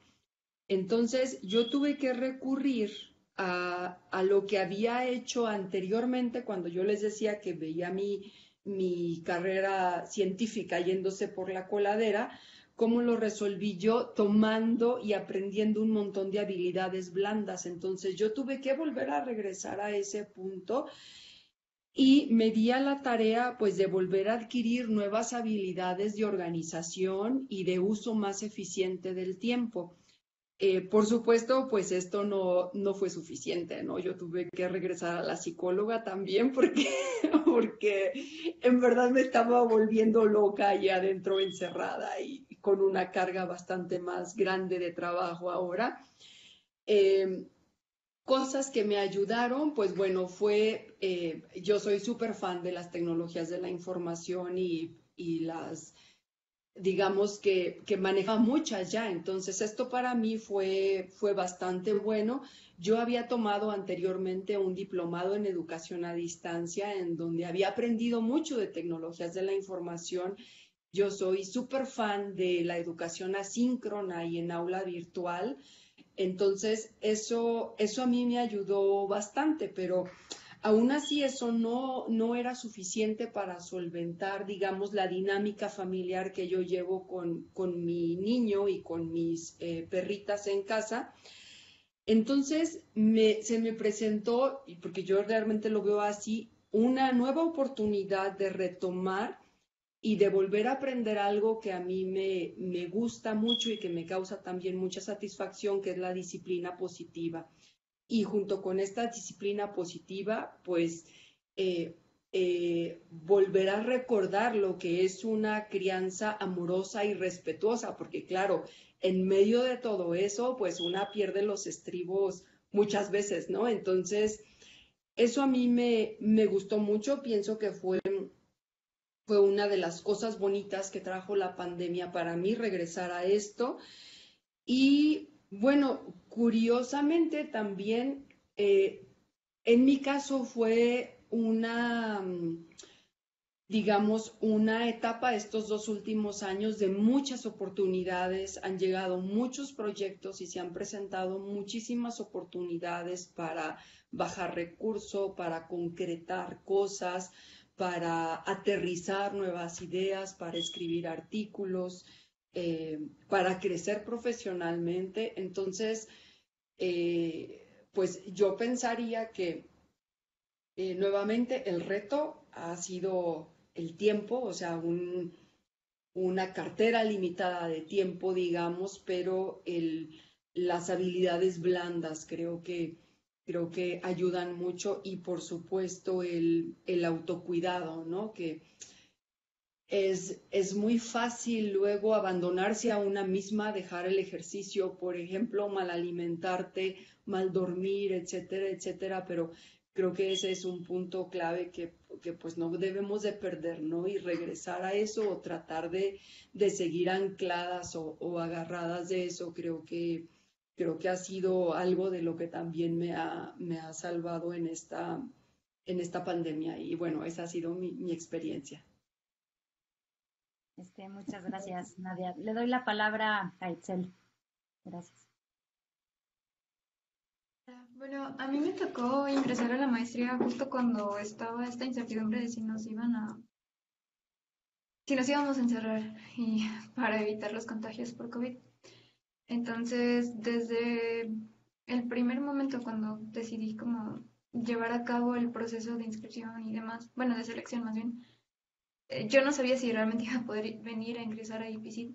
entonces yo tuve que recurrir a lo que había hecho anteriormente cuando yo les decía que veía mi carrera científica yéndose por la coladera. ¿Cómo lo resolví yo? Tomando y aprendiendo un montón de habilidades blandas. Entonces yo tuve que volver a regresar a ese punto y me di a la tarea pues de volver a adquirir nuevas habilidades de organización y de uso más eficiente del tiempo. Por supuesto, pues esto no fue suficiente, ¿no? Yo tuve que regresar a la psicóloga también porque en verdad me estaba volviendo loca allá adentro encerrada y con una carga bastante más grande de trabajo ahora. Cosas que me ayudaron, pues bueno, yo soy súper fan de las tecnologías de la información y las digamos que maneja muchas ya. Entonces esto para mí fue bastante bueno. Yo había tomado anteriormente un diplomado en educación a distancia en donde había aprendido mucho de tecnologías de la información. Yo soy súper fan de la educación asíncrona y en aula virtual. Entonces eso a mí me ayudó bastante, pero aún así eso no era suficiente para solventar, digamos, la dinámica familiar que yo llevo con mi niño y con mis perritas en casa. Entonces se me presentó, y porque yo realmente lo veo así, una nueva oportunidad de retomar y de volver a aprender algo que a mí me gusta mucho y que me causa también mucha satisfacción, que es la disciplina positiva. Y junto con esta disciplina positiva, pues volver a recordar lo que es una crianza amorosa y respetuosa, porque claro, en medio de todo eso, pues una pierde los estribos muchas veces, ¿no? Entonces, eso a mí me gustó mucho, pienso que fue una de las cosas bonitas que trajo la pandemia para mí, regresar a esto. Y bueno, curiosamente también, en mi caso fue digamos, una etapa estos 2 últimos años de muchas oportunidades. Han llegado muchos proyectos y se han presentado muchísimas oportunidades para bajar recurso, para concretar cosas, para aterrizar nuevas ideas, para escribir artículos, para crecer profesionalmente. Entonces, pues yo pensaría que nuevamente el reto ha sido el tiempo, o sea, una cartera limitada de tiempo, digamos, pero las habilidades blandas creo que ayudan mucho, y por supuesto el autocuidado, ¿no? Que es muy fácil luego abandonarse a una misma, dejar el ejercicio, por ejemplo, mal alimentarte, mal dormir, etcétera, etcétera, pero creo que ese es un punto clave que pues no debemos de perder, ¿no? Y regresar a eso, o tratar de seguir ancladas o agarradas de eso. Creo que ha sido algo de lo que también me ha salvado en esta pandemia. Y bueno, esa ha sido mi experiencia. Muchas gracias, Nadia. Le doy la palabra a Itzel. Gracias. Bueno, a mí me tocó ingresar a la maestría justo cuando estaba esta incertidumbre de si nos íbamos a encerrar, y para evitar los contagios por COVID. Entonces, desde el primer momento cuando decidí como llevar a cabo el proceso de inscripción y demás, bueno, de selección más bien, yo no sabía si realmente iba a poder venir a ingresar a IPC,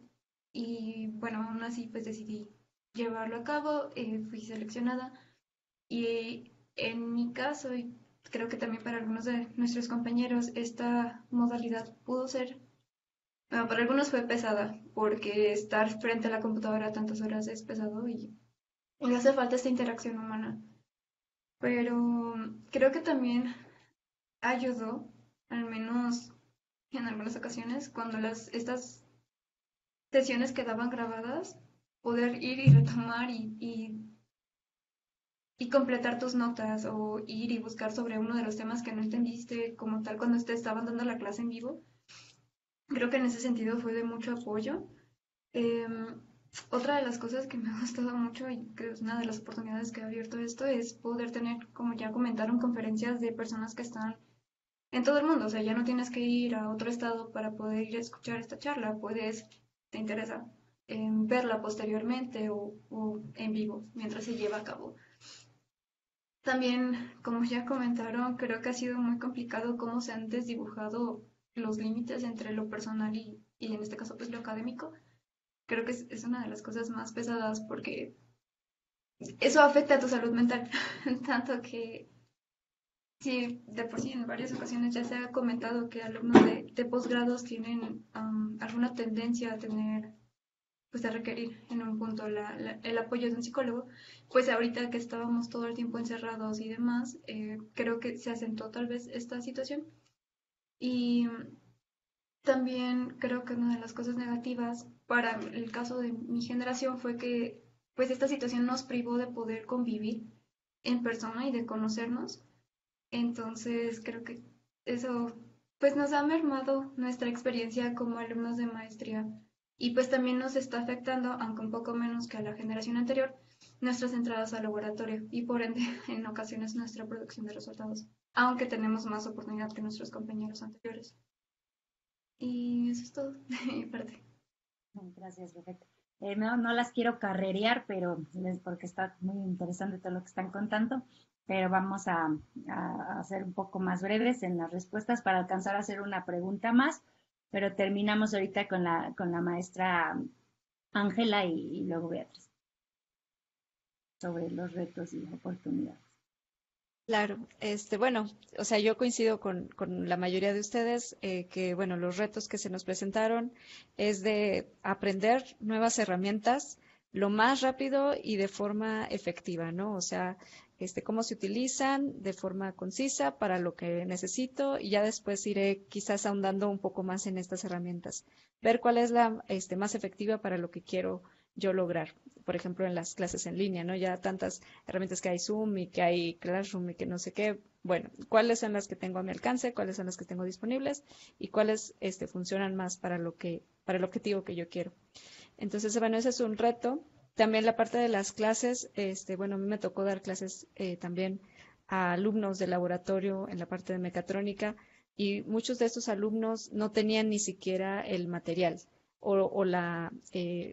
y bueno, aún así pues decidí llevarlo a cabo. Fui seleccionada, y en mi caso, y creo que también para algunos de nuestros compañeros, esta modalidad pudo ser, bueno, para algunos fue pesada, porque estar frente a la computadora tantas horas es pesado, y hace falta esta interacción humana. Pero creo que también ayudó, al menos en algunas ocasiones, cuando estas sesiones quedaban grabadas, poder ir y retomar y completar tus notas, o ir y buscar sobre uno de los temas que no entendiste como tal cuando te estaban dando la clase en vivo. Creo que en ese sentido fue de mucho apoyo. Otra de las cosas que me ha gustado mucho, y que es una de las oportunidades que ha abierto esto, es poder tener, como ya comentaron, conferencias de personas que están en todo el mundo. O sea, ya no tienes que ir a otro estado para poder ir a escuchar esta charla. Puedes, te interesa, verla posteriormente o en vivo mientras se lleva a cabo. También, como ya comentaron, creo que ha sido muy complicado cómo se han desdibujado los límites entre lo personal y en este caso pues lo académico. Creo que es una de las cosas más pesadas, porque eso afecta a tu salud mental. Tanto que sí, de por sí en varias ocasiones ya se ha comentado que alumnos de posgrados tienen alguna tendencia a tener, pues a requerir en un punto el apoyo de un psicólogo. Pues ahorita que estábamos todo el tiempo encerrados y demás, creo que se acentuó tal vez esta situación. Y también creo que una de las cosas negativas para el caso de mi generación fue que pues esta situación nos privó de poder convivir en persona y de conocernos. Entonces creo que eso pues nos ha mermado nuestra experiencia como alumnos de maestría, y pues también nos está afectando, aunque un poco menos que a la generación anterior, nuestras entradas al laboratorio, y por ende en ocasiones nuestra producción de resultados, aunque tenemos más oportunidad que nuestros compañeros anteriores. Y eso es todo de mi parte. Gracias, perfecto. No las quiero carrerear, pero porque está muy interesante todo lo que están contando, pero vamos a hacer un poco más breves en las respuestas para alcanzar a hacer una pregunta más, pero terminamos ahorita con la maestra Ángela y luego Beatriz, sobre los retos y oportunidades. Claro, bueno, o sea, yo coincido con la mayoría de ustedes, que, bueno, los retos que se nos presentaron es de aprender nuevas herramientas lo más rápido y de forma efectiva, ¿no? O sea, cómo se utilizan de forma concisa para lo que necesito, y ya después iré quizás ahondando un poco más en estas herramientas. Ver cuál es la más efectiva para lo que quiero yo lograr. Por ejemplo, en las clases en línea, ¿no? Ya tantas herramientas que hay Zoom y que hay Classroom y que no sé qué. Bueno, ¿cuáles son las que tengo a mi alcance? ¿Cuáles son las que tengo disponibles? Y cuáles funcionan más para para el objetivo que yo quiero. Entonces, bueno, ese es un reto. También la parte de las clases, bueno, a mí me tocó dar clases también a alumnos de laboratorio en la parte de mecatrónica y muchos de estos alumnos no tenían ni siquiera el material o la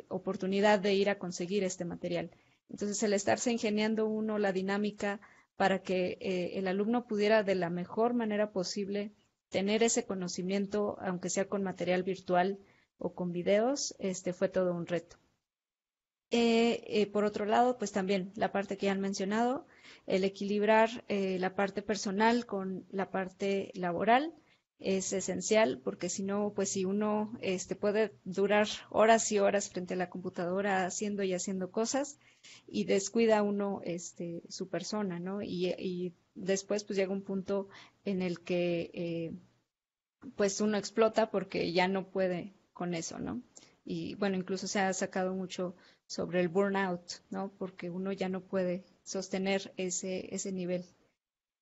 oportunidad de ir a conseguir este material. Entonces, el estarse ingeniando uno la dinámica para que el alumno pudiera de la mejor manera posible tener ese conocimiento, aunque sea con material virtual o con videos, fue todo un reto. Por otro lado, pues también la parte que ya han mencionado, el equilibrar la parte personal con la parte laboral es esencial porque si no, pues si uno puede durar horas y horas frente a la computadora haciendo y haciendo cosas y descuida uno su persona, ¿no? Y después pues llega un punto en el que pues uno explota porque ya no puede con eso, ¿no? Y bueno, incluso se ha sacado mucho sobre el burnout, ¿no? Porque uno ya no puede sostener ese nivel.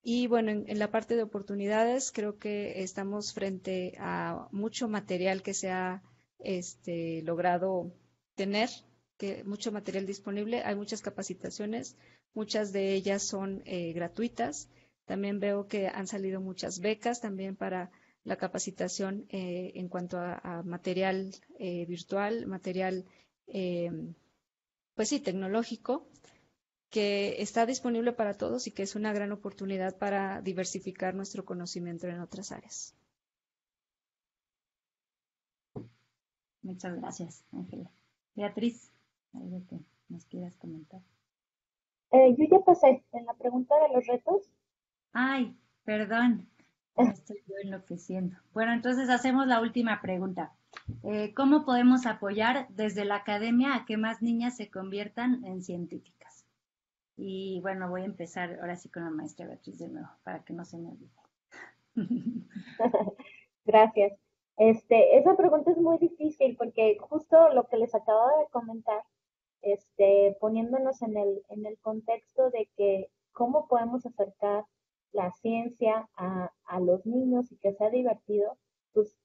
Y bueno, en la parte de oportunidades, creo que estamos frente a mucho material que se ha logrado tener, mucho material disponible. Hay muchas capacitaciones, muchas de ellas son gratuitas. También veo que han salido muchas becas también para la capacitación en cuanto a material virtual, material, pues sí, tecnológico, que está disponible para todos y que es una gran oportunidad para diversificar nuestro conocimiento en otras áreas. Muchas gracias, Ángela. Beatriz, ¿algo que nos quieras comentar? Yo ya pasé en la pregunta de los retos. Ay, perdón, me estoy yo enloqueciendo. Bueno, entonces hacemos la última pregunta. ¿Cómo podemos apoyar desde la academia a que más niñas se conviertan en científicas? Y bueno, voy a empezar ahora sí con la maestra Beatriz de nuevo, para que no se me olvide. Gracias. Esa pregunta es muy difícil porque justo lo que les acababa de comentar, poniéndonos en el contexto de que cómo podemos acercar la ciencia a los niños y que sea divertido, pues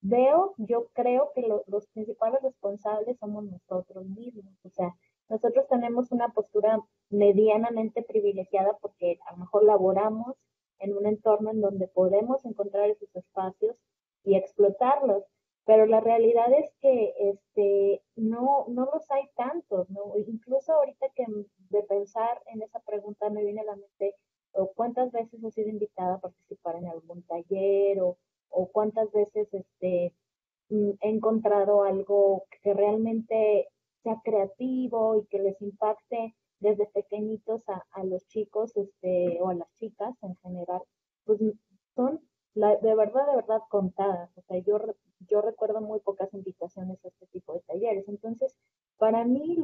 yo creo que los principales responsables somos nosotros mismos. O sea, nosotros tenemos una postura medianamente privilegiada porque a lo mejor laboramos en un entorno en donde podemos encontrar esos espacios y explotarlos. Pero la realidad es que no los hay tantos, ¿no? Incluso ahorita que de pensar en esa pregunta me viene a la mente cuántas veces he sido invitada a participar en algún taller o cuántas veces he encontrado algo que realmente sea creativo y que les impacte desde pequeñitos a los chicos o a las chicas en general, pues son de verdad contadas. O sea, yo recuerdo muy pocas invitaciones a este tipo de talleres. Entonces, para mí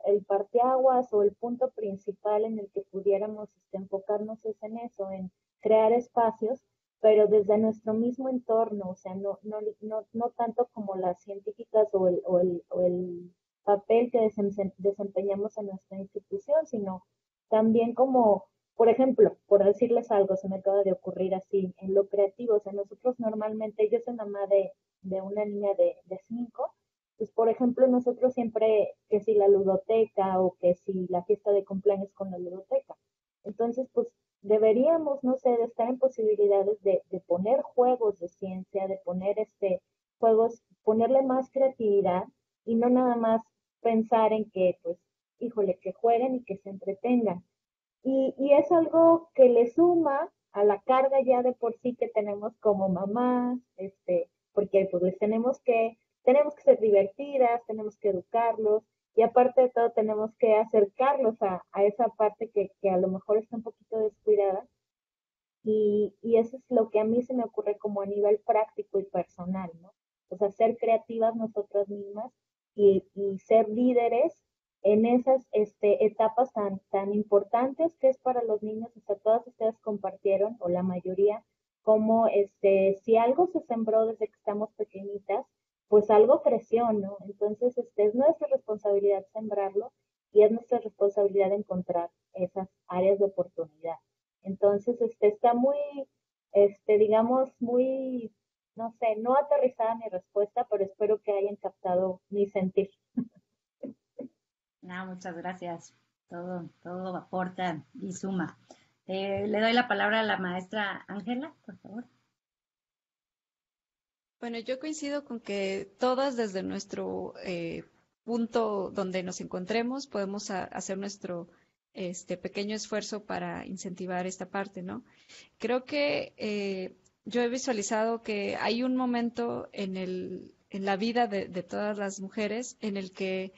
el parteaguas o el punto principal en el que pudiéramos enfocarnos es en eso, en crear espacios, pero desde nuestro mismo entorno, o sea, no tanto como las científicas o el papel que desempeñamos en nuestra institución, sino también como, por ejemplo, por decirles algo, se me acaba de ocurrir así, en lo creativo. O sea, nosotros normalmente, yo soy mamá de una niña de 5, pues por ejemplo nosotros siempre, que si la ludoteca o que si la fiesta de cumpleaños con la ludoteca. Entonces, pues deberíamos, no sé, de estar en posibilidades de poner juegos de ciencia, de poner juegos, ponerle más creatividad y no nada más pensar en que, pues, híjole, que jueguen y que se entretengan. Y es algo que le suma a la carga ya de por sí que tenemos como mamás, porque pues les tenemos que ser divertidas, tenemos que educarlos, y aparte de todo tenemos que acercarlos a esa parte que a lo mejor está un poquito descuidada. Y eso es lo que a mí se me ocurre como a nivel práctico y personal, ¿no? O sea, ser creativas nosotras mismas y ser líderes en esas etapas tan importantes que es para los niños. O sea, todas ustedes compartieron, o la mayoría, como si algo se sembró desde que estamos pequeñitas, pues algo creció, ¿no? Entonces, es nuestra responsabilidad sembrarlo y es nuestra responsabilidad encontrar esas áreas de oportunidad. Entonces, está muy, digamos, muy, no sé, no aterrizada mi respuesta, pero espero que hayan captado mi sentir. No, muchas gracias. Todo aporta y suma. Le doy la palabra a la maestra Ángela, por favor. Bueno, yo coincido con que todas desde nuestro punto donde nos encontremos podemos hacer nuestro pequeño esfuerzo para incentivar esta parte, ¿no? Creo que yo he visualizado que hay un momento en la vida de todas las mujeres en el que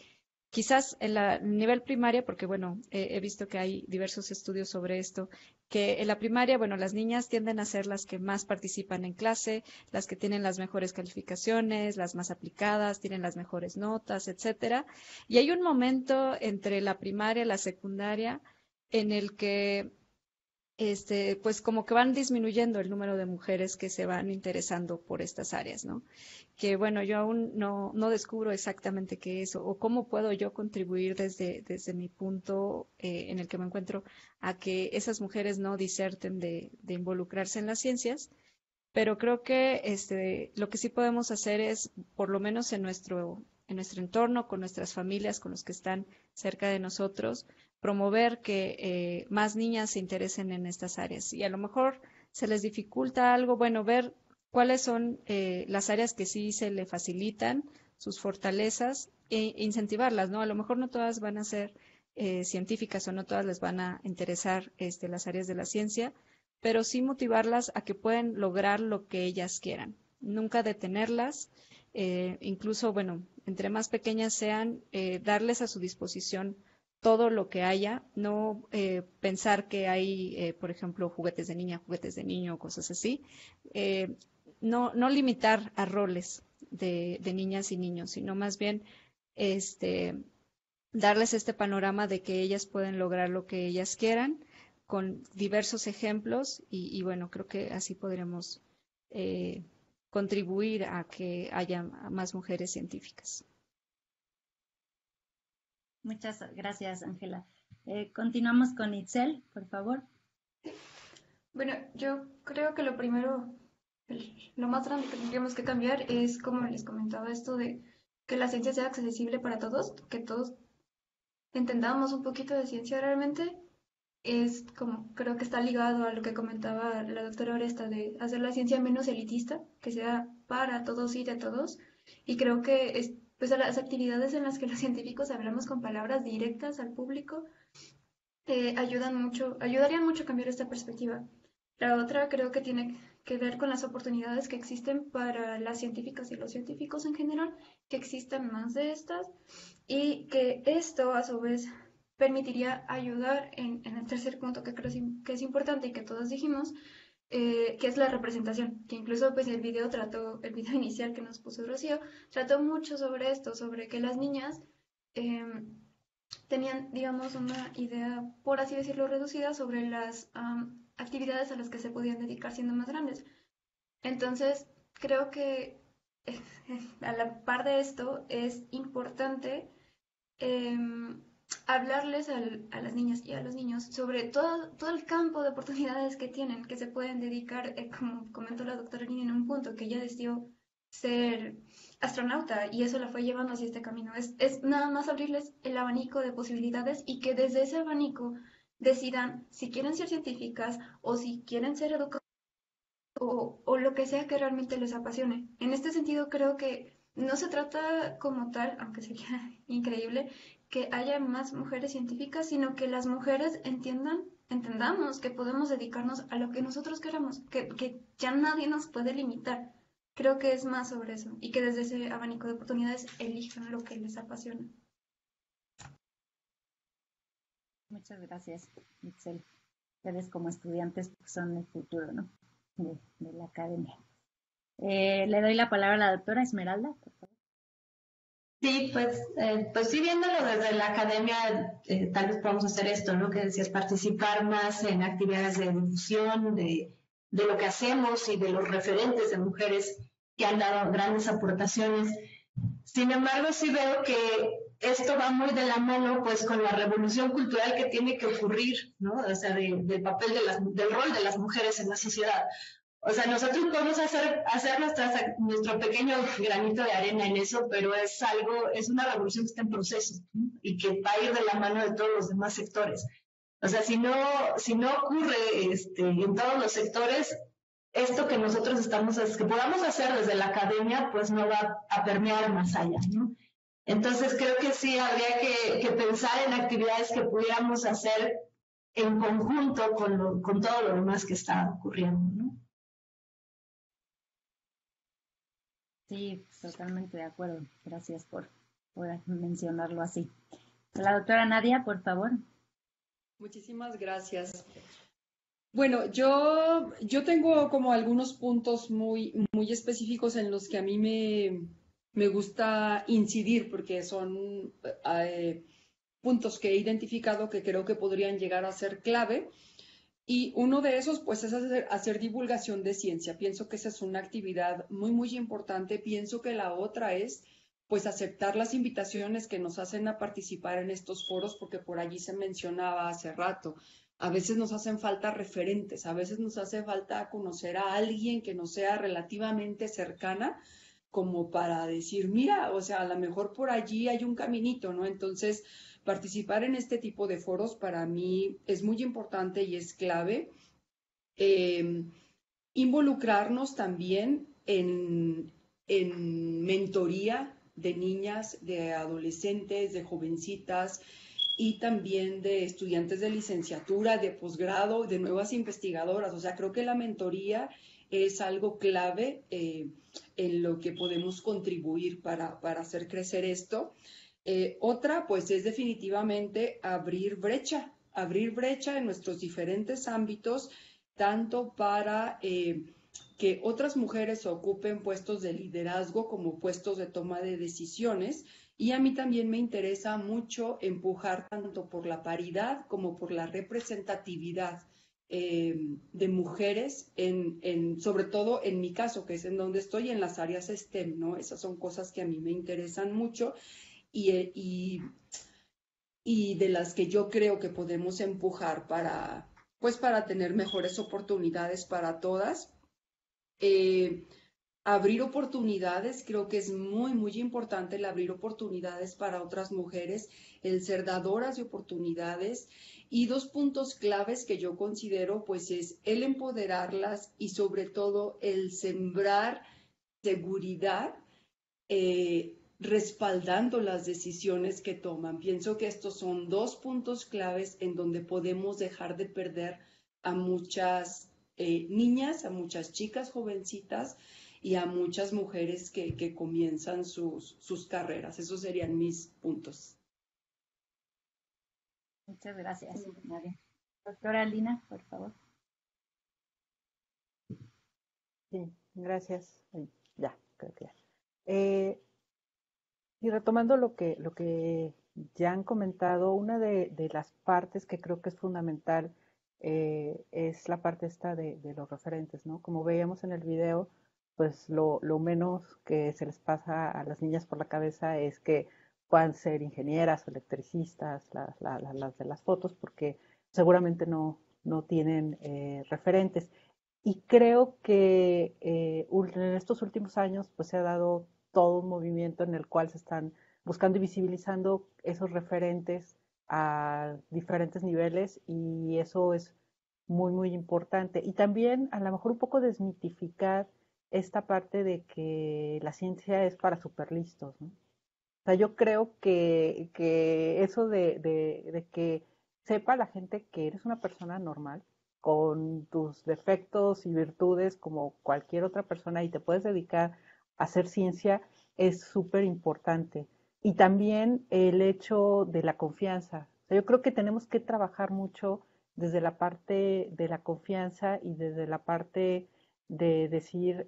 quizás en la nivel primaria, porque bueno, he visto que hay diversos estudios sobre esto, que en la primaria, bueno, las niñas tienden a ser las que más participan en clase, las que tienen las mejores calificaciones, las más aplicadas, tienen las mejores notas, etcétera. Y hay un momento entre la primaria y la secundaria en el que pues como que van disminuyendo el número de mujeres que se van interesando por estas áreas, ¿no? Que bueno, yo aún no descubro exactamente qué es o cómo puedo yo contribuir desde mi punto en el que me encuentro a que esas mujeres no diserten de involucrarse en las ciencias, pero creo que lo que sí podemos hacer es, por lo menos en nuestro entorno, con nuestras familias, con los que están cerca de nosotros, promover que más niñas se interesen en estas áreas. Y a lo mejor se les dificulta algo, bueno, ver cuáles son las áreas que sí se le facilitan, sus fortalezas, e incentivarlas, ¿no? A lo mejor no todas van a ser científicas o no todas les van a interesar las áreas de la ciencia, pero sí motivarlas a que pueden lograr lo que ellas quieran. Nunca detenerlas, incluso, bueno, entre más pequeñas sean, darles a su disposición todo lo que haya, no pensar que hay, por ejemplo, juguetes de niña, juguetes de niño, cosas así. No limitar a roles de niñas y niños, sino más bien darles este panorama de que ellas pueden lograr lo que ellas quieran con diversos ejemplos y bueno, creo que así podremos contribuir a que haya más mujeres científicas. Muchas gracias, Ángela. Continuamos con Itzel, por favor. Bueno, yo creo que lo primero, lo más grande que tendríamos que cambiar es, como les comentaba, esto de que la ciencia sea accesible para todos, que todos entendamos un poquito de ciencia realmente. Es como, creo que está ligado a lo que comentaba la doctora Oresta de hacer la ciencia menos elitista, que sea para todos y de todos. Y creo que pues a las actividades en las que los científicos hablamos con palabras directas al público ayudarían mucho a cambiar esta perspectiva. La otra creo que tiene que ver con las oportunidades que existen para las científicas y los científicos en general, que existan más de estas y que esto a su vez permitiría ayudar en el tercer punto que creo que es importante y que todos dijimos, que es la representación, que incluso pues el video inicial que nos puso Rocío, trató mucho sobre esto, sobre que las niñas tenían, digamos, una idea, por así decirlo, reducida sobre las actividades a las que se podían dedicar siendo más grandes. Entonces, creo que a la par de esto es importante hablarles a las niñas y a los niños sobre todo el campo de oportunidades que tienen, que se pueden dedicar, como comentó la doctora Lini en un punto, que ella decidió ser astronauta y eso la fue llevando hacia este camino. Es nada más abrirles el abanico de posibilidades y que desde ese abanico decidan si quieren ser científicas o si quieren ser educadoras o lo que sea que realmente les apasione. En este sentido creo que no se trata como tal, aunque sería increíble, que haya más mujeres científicas, sino que las mujeres entendamos que podemos dedicarnos a lo que nosotros queramos, que ya nadie nos puede limitar. Creo que es más sobre eso y que desde ese abanico de oportunidades elijan lo que les apasiona. Muchas gracias, Itzel. Ustedes como estudiantes son el futuro, ¿no? De la academia. Le doy la palabra a la doctora Esmeralda, por favor. Sí, pues sí, viéndolo desde la academia, tal vez podamos hacer esto, ¿no? Que decías, participar más en actividades de difusión, de lo que hacemos y de los referentes de mujeres que han dado grandes aportaciones. Sin embargo, sí veo que esto va muy de la mano pues con la revolución cultural que tiene que ocurrir, ¿no? O sea, del papel del rol de las mujeres en la sociedad. O sea, nosotros podemos hacer nuestro pequeño granito de arena en eso, pero es una revolución que está en proceso, ¿no? Y que va a ir de la mano de todos los demás sectores. O sea, si no ocurre en todos los sectores, esto que nosotros que podamos hacer desde la academia, pues no va a permear más allá, ¿no? Entonces creo que sí habría que pensar en actividades que pudiéramos hacer en conjunto con todo lo demás que está ocurriendo, ¿no? Sí, totalmente de acuerdo. Gracias por mencionarlo así. La doctora Nadia, por favor. Muchísimas gracias. Bueno, yo tengo como algunos puntos muy específicos en los que a mí me gusta incidir, porque son puntos que he identificado que creo que podrían llegar a ser clave. Y uno de esos, pues, es hacer divulgación de ciencia. Pienso que esa es una actividad muy importante. Pienso que la otra es, pues, aceptar las invitaciones que nos hacen a participar en estos foros, porque por allí se mencionaba hace rato. A veces nos hacen falta referentes, a veces nos hace falta conocer a alguien que nos sea relativamente cercana, como para decir, mira, o sea, a lo mejor por allí hay un caminito, ¿no? Entonces, participar en este tipo de foros para mí es muy importante y es clave. Involucrarnos también en mentoría de niñas, de adolescentes, de jovencitas y también de estudiantes de licenciatura, de posgrado, de nuevas investigadoras. O sea, creo que la mentoría es algo clave en lo que podemos contribuir para hacer crecer esto. Otra, pues, es definitivamente abrir brecha en nuestros diferentes ámbitos, tanto para que otras mujeres ocupen puestos de liderazgo como puestos de toma de decisiones. Y a mí también me interesa mucho empujar tanto por la paridad como por la representatividad de mujeres, sobre todo en mi caso, que es en donde estoy, en las áreas STEM, ¿no? Esas son cosas que a mí me interesan mucho y de las que yo creo que podemos empujar para tener mejores oportunidades para todas. Abrir oportunidades, creo que es muy importante el abrir oportunidades para otras mujeres, el ser dadoras de oportunidades. Y dos puntos claves que yo considero, pues, es el empoderarlas y sobre todo el sembrar seguridad, respaldando las decisiones que toman. Pienso que estos son dos puntos claves en donde podemos dejar de perder a muchas niñas, a muchas chicas jovencitas y a muchas mujeres que comienzan sus carreras. Esos serían mis puntos. Muchas gracias, María. Doctora Lina, por favor. Sí, gracias. Ya, creo que ya. Y retomando lo que ya han comentado, una de las partes que creo que es fundamental es la parte esta de los referentes, ¿no? Como veíamos en el video, pues lo menos que se les pasa a las niñas por la cabeza es que puedan ser ingenieras o electricistas, las de las fotos, porque seguramente no tienen referentes. Y creo que en estos últimos años pues se ha dado todo un movimiento en el cual se están buscando y visibilizando esos referentes a diferentes niveles y eso es muy importante. Y también a lo mejor un poco desmitificar esta parte de que la ciencia es para superlistos, ¿no? O sea, yo creo que eso de que sepa la gente que eres una persona normal, con tus defectos y virtudes como cualquier otra persona y te puedes dedicar a hacer ciencia, es súper importante. Y también el hecho de la confianza. O sea, yo creo que tenemos que trabajar mucho desde la parte de la confianza y desde la parte de decir,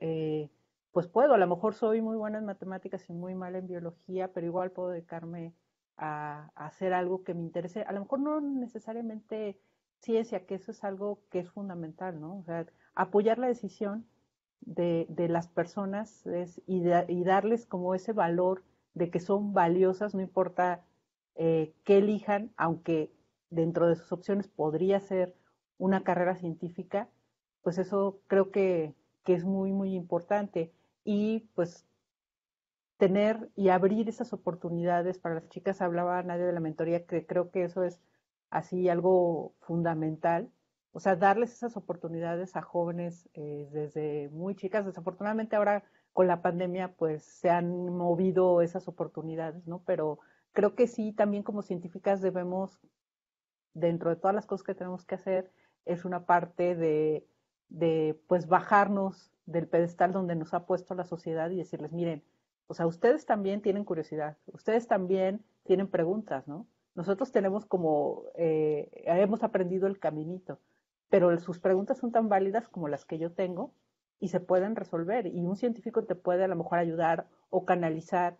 pues puedo, a lo mejor soy muy buena en matemáticas y muy mala en biología, pero igual puedo dedicarme a hacer algo que me interese. A lo mejor no necesariamente ciencia, que eso es algo que es fundamental, ¿no? O sea, apoyar la decisión de las personas y darles como ese valor de que son valiosas, no importa qué elijan, aunque dentro de sus opciones podría ser una carrera científica, pues eso creo que es muy, muy importante. Y pues tener y abrir esas oportunidades para las chicas, hablaba Nadia de la mentoría, que creo que eso es así algo fundamental, o sea, darles esas oportunidades a jóvenes desde muy chicas. Desafortunadamente ahora con la pandemia pues se han movido esas oportunidades, ¿no? Pero creo que sí, también como científicas debemos, dentro de todas las cosas que tenemos que hacer, es una parte de pues bajarnos del pedestal donde nos ha puesto la sociedad y decirles, miren, o sea, ustedes también tienen curiosidad, ustedes también tienen preguntas, ¿no? Nosotros tenemos como, hemos aprendido el caminito, pero sus preguntas son tan válidas como las que yo tengo y se pueden resolver. Y un científico te puede a lo mejor ayudar o canalizar.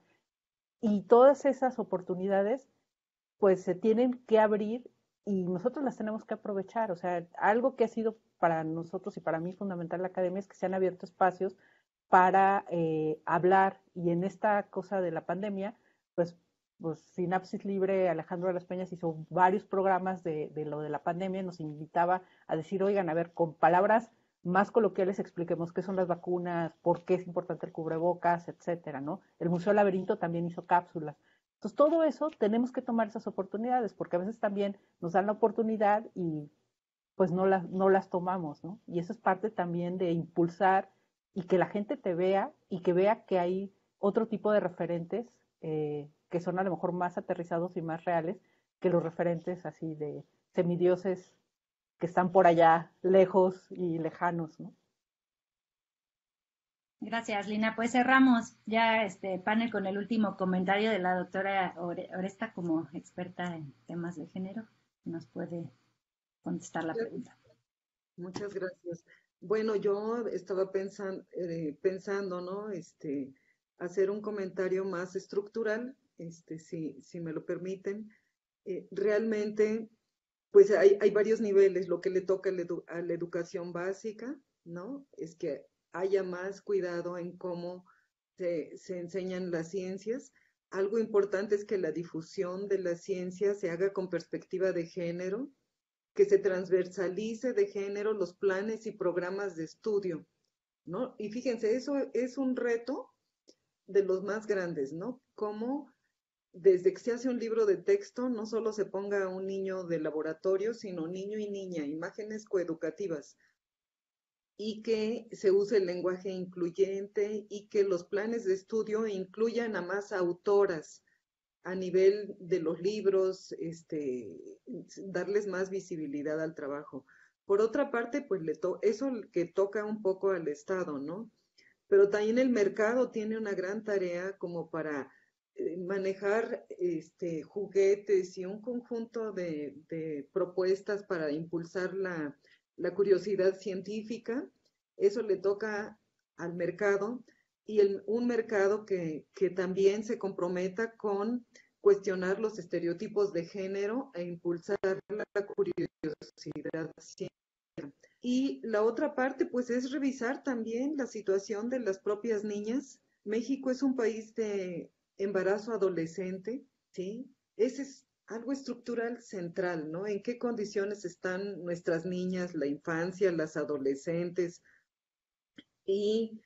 Y todas esas oportunidades, pues se tienen que abrir y nosotros las tenemos que aprovechar. O sea, algo que ha sido para nosotros y para mí fundamental en la academia es que se han abierto espacios para hablar. Y en esta cosa de la pandemia, pues Sinapsis Libre, Alejandro de las Peñas hizo varios programas de lo de la pandemia, nos invitaba a decir, oigan, a ver, con palabras más coloquiales expliquemos qué son las vacunas, por qué es importante el cubrebocas, etcétera, ¿no? El Museo Laberinto también hizo cápsulas. Entonces, todo eso tenemos que tomar esas oportunidades, porque a veces también nos dan la oportunidad y pues no las tomamos, ¿no? Y eso es parte también de impulsar y que la gente te vea y que vea que hay otro tipo de referentes que son a lo mejor más aterrizados y más reales que los referentes así de semidioses que están por allá lejos y lejanos, ¿no? Gracias, Lina. Pues cerramos ya este panel con el último comentario de la doctora Oresta como experta en temas de género. Nos puede contestar la pregunta. Muchas gracias. Bueno, yo estaba pensando, ¿no? Hacer un comentario más estructural, si me lo permiten. Realmente, pues hay varios niveles. Lo que le toca a la educación básica, ¿no? Es que haya más cuidado en cómo se enseñan las ciencias. Algo importante es que la difusión de la ciencia se haga con perspectiva de género, que se transversalice de género los planes y programas de estudio, ¿no? Y fíjense, eso es un reto de los más grandes, ¿no? Cómo desde que se hace un libro de texto no solo se ponga a un niño de laboratorio, sino niño y niña, imágenes coeducativas, y que se use el lenguaje incluyente y que los planes de estudio incluyan a más autoras a nivel de los libros, darles más visibilidad al trabajo. Por otra parte, pues eso que toca un poco al Estado, ¿no? Pero también el mercado tiene una gran tarea como para manejar juguetes y un conjunto de propuestas para impulsar la curiosidad científica. Eso le toca al mercado y un mercado que también se comprometa con cuestionar los estereotipos de género e impulsar la curiosidad científica. Y la otra parte, pues, es revisar también la situación de las propias niñas. México es un país de embarazo adolescente, ¿sí? Ese es algo estructural central, ¿no? ¿En qué condiciones están nuestras niñas, la infancia, las adolescentes? Y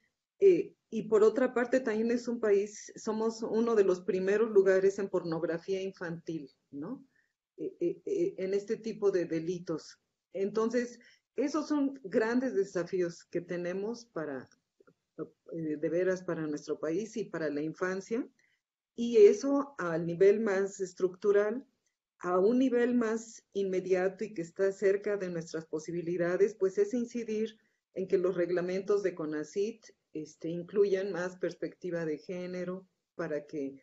por otra parte, también es un país, somos uno de los primeros lugares en pornografía infantil, ¿no? En este tipo de delitos. Entonces, esos son grandes desafíos que tenemos de veras para nuestro país y para la infancia. Y eso al nivel más estructural, a un nivel más inmediato y que está cerca de nuestras posibilidades, pues es incidir en que los reglamentos de CONACYT incluyan más perspectiva de género para que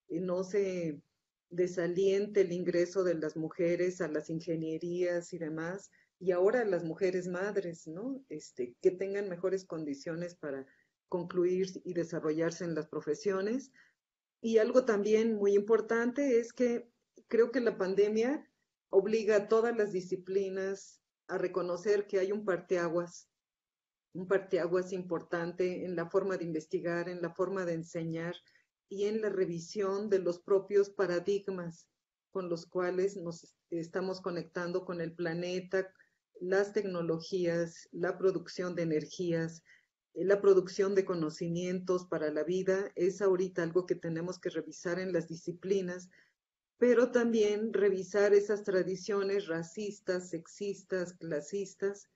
no se desaliente el ingreso de las mujeres a las ingenierías y demás, y ahora las mujeres madres, ¿no? Que tengan mejores condiciones para concluir y desarrollarse en las profesiones. Y algo también muy importante es que creo que la pandemia obliga a todas las disciplinas a reconocer que hay un parteaguas un parteaguas importante en la forma de investigar, en la forma de enseñar y en la revisión de los propios paradigmas con los cuales nos estamos conectando con el planeta, las tecnologías, la producción de energías, la producción de conocimientos para la vida. Es ahorita algo que tenemos que revisar en las disciplinas, pero también revisar esas tradiciones racistas, sexistas, clasistas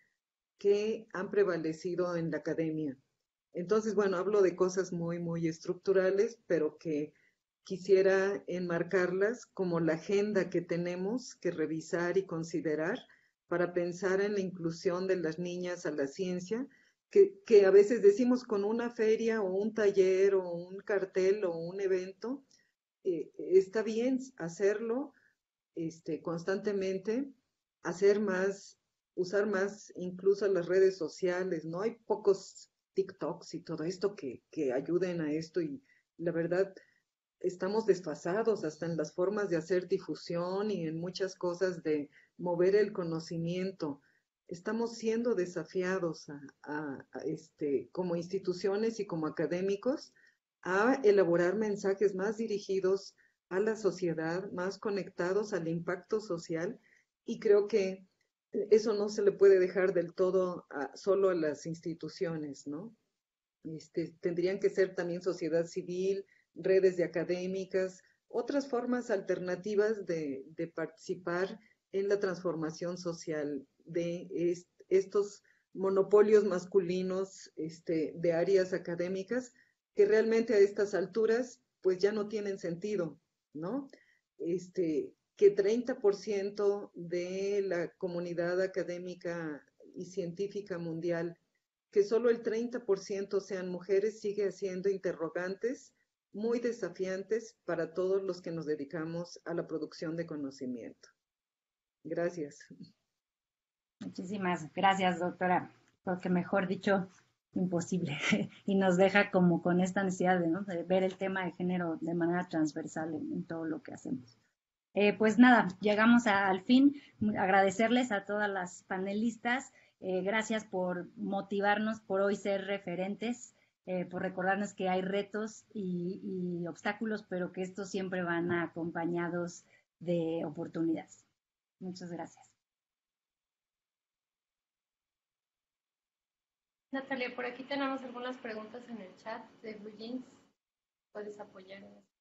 que han prevalecido en la academia. Entonces, bueno, hablo de cosas muy, muy estructurales, pero que quisiera enmarcarlas como la agenda que tenemos que revisar y considerar para pensar en la inclusión de las niñas a la ciencia, que a veces decimos con una feria o un taller o un cartel o un evento, está bien hacerlo constantemente, hacer más, usar más incluso las redes sociales, ¿no? Hay pocos TikToks y todo esto que ayuden a esto y la verdad estamos desfasados hasta en las formas de hacer difusión y en muchas cosas de mover el conocimiento. Estamos siendo desafiados como instituciones y como académicos a elaborar mensajes más dirigidos a la sociedad, más conectados al impacto social, y creo que eso no se le puede dejar del todo solo a las instituciones, ¿no? Tendrían que ser también sociedad civil, redes de académicas, otras formas alternativas de participar en la transformación social de estos monopolios masculinos de áreas académicas que realmente a estas alturas pues ya no tienen sentido, ¿no? Que 30% de la comunidad académica y científica mundial, que solo el 30% sean mujeres, sigue haciendo interrogantes muy desafiantes para todos los que nos dedicamos a la producción de conocimiento. Gracias. Muchísimas gracias, doctora, porque mejor dicho, imposible. Y nos deja como con esta necesidad de, ¿no?, de ver el tema de género de manera transversal en todo lo que hacemos. Pues nada, llegamos al fin. Agradecerles a todas las panelistas. Gracias por motivarnos, por hoy ser referentes, por recordarnos que hay retos y obstáculos, pero que estos siempre van acompañados de oportunidades. Muchas gracias. Natalia, por aquí tenemos algunas preguntas en el chat de Blue Jeans. ¿Puedes apoyar en esto?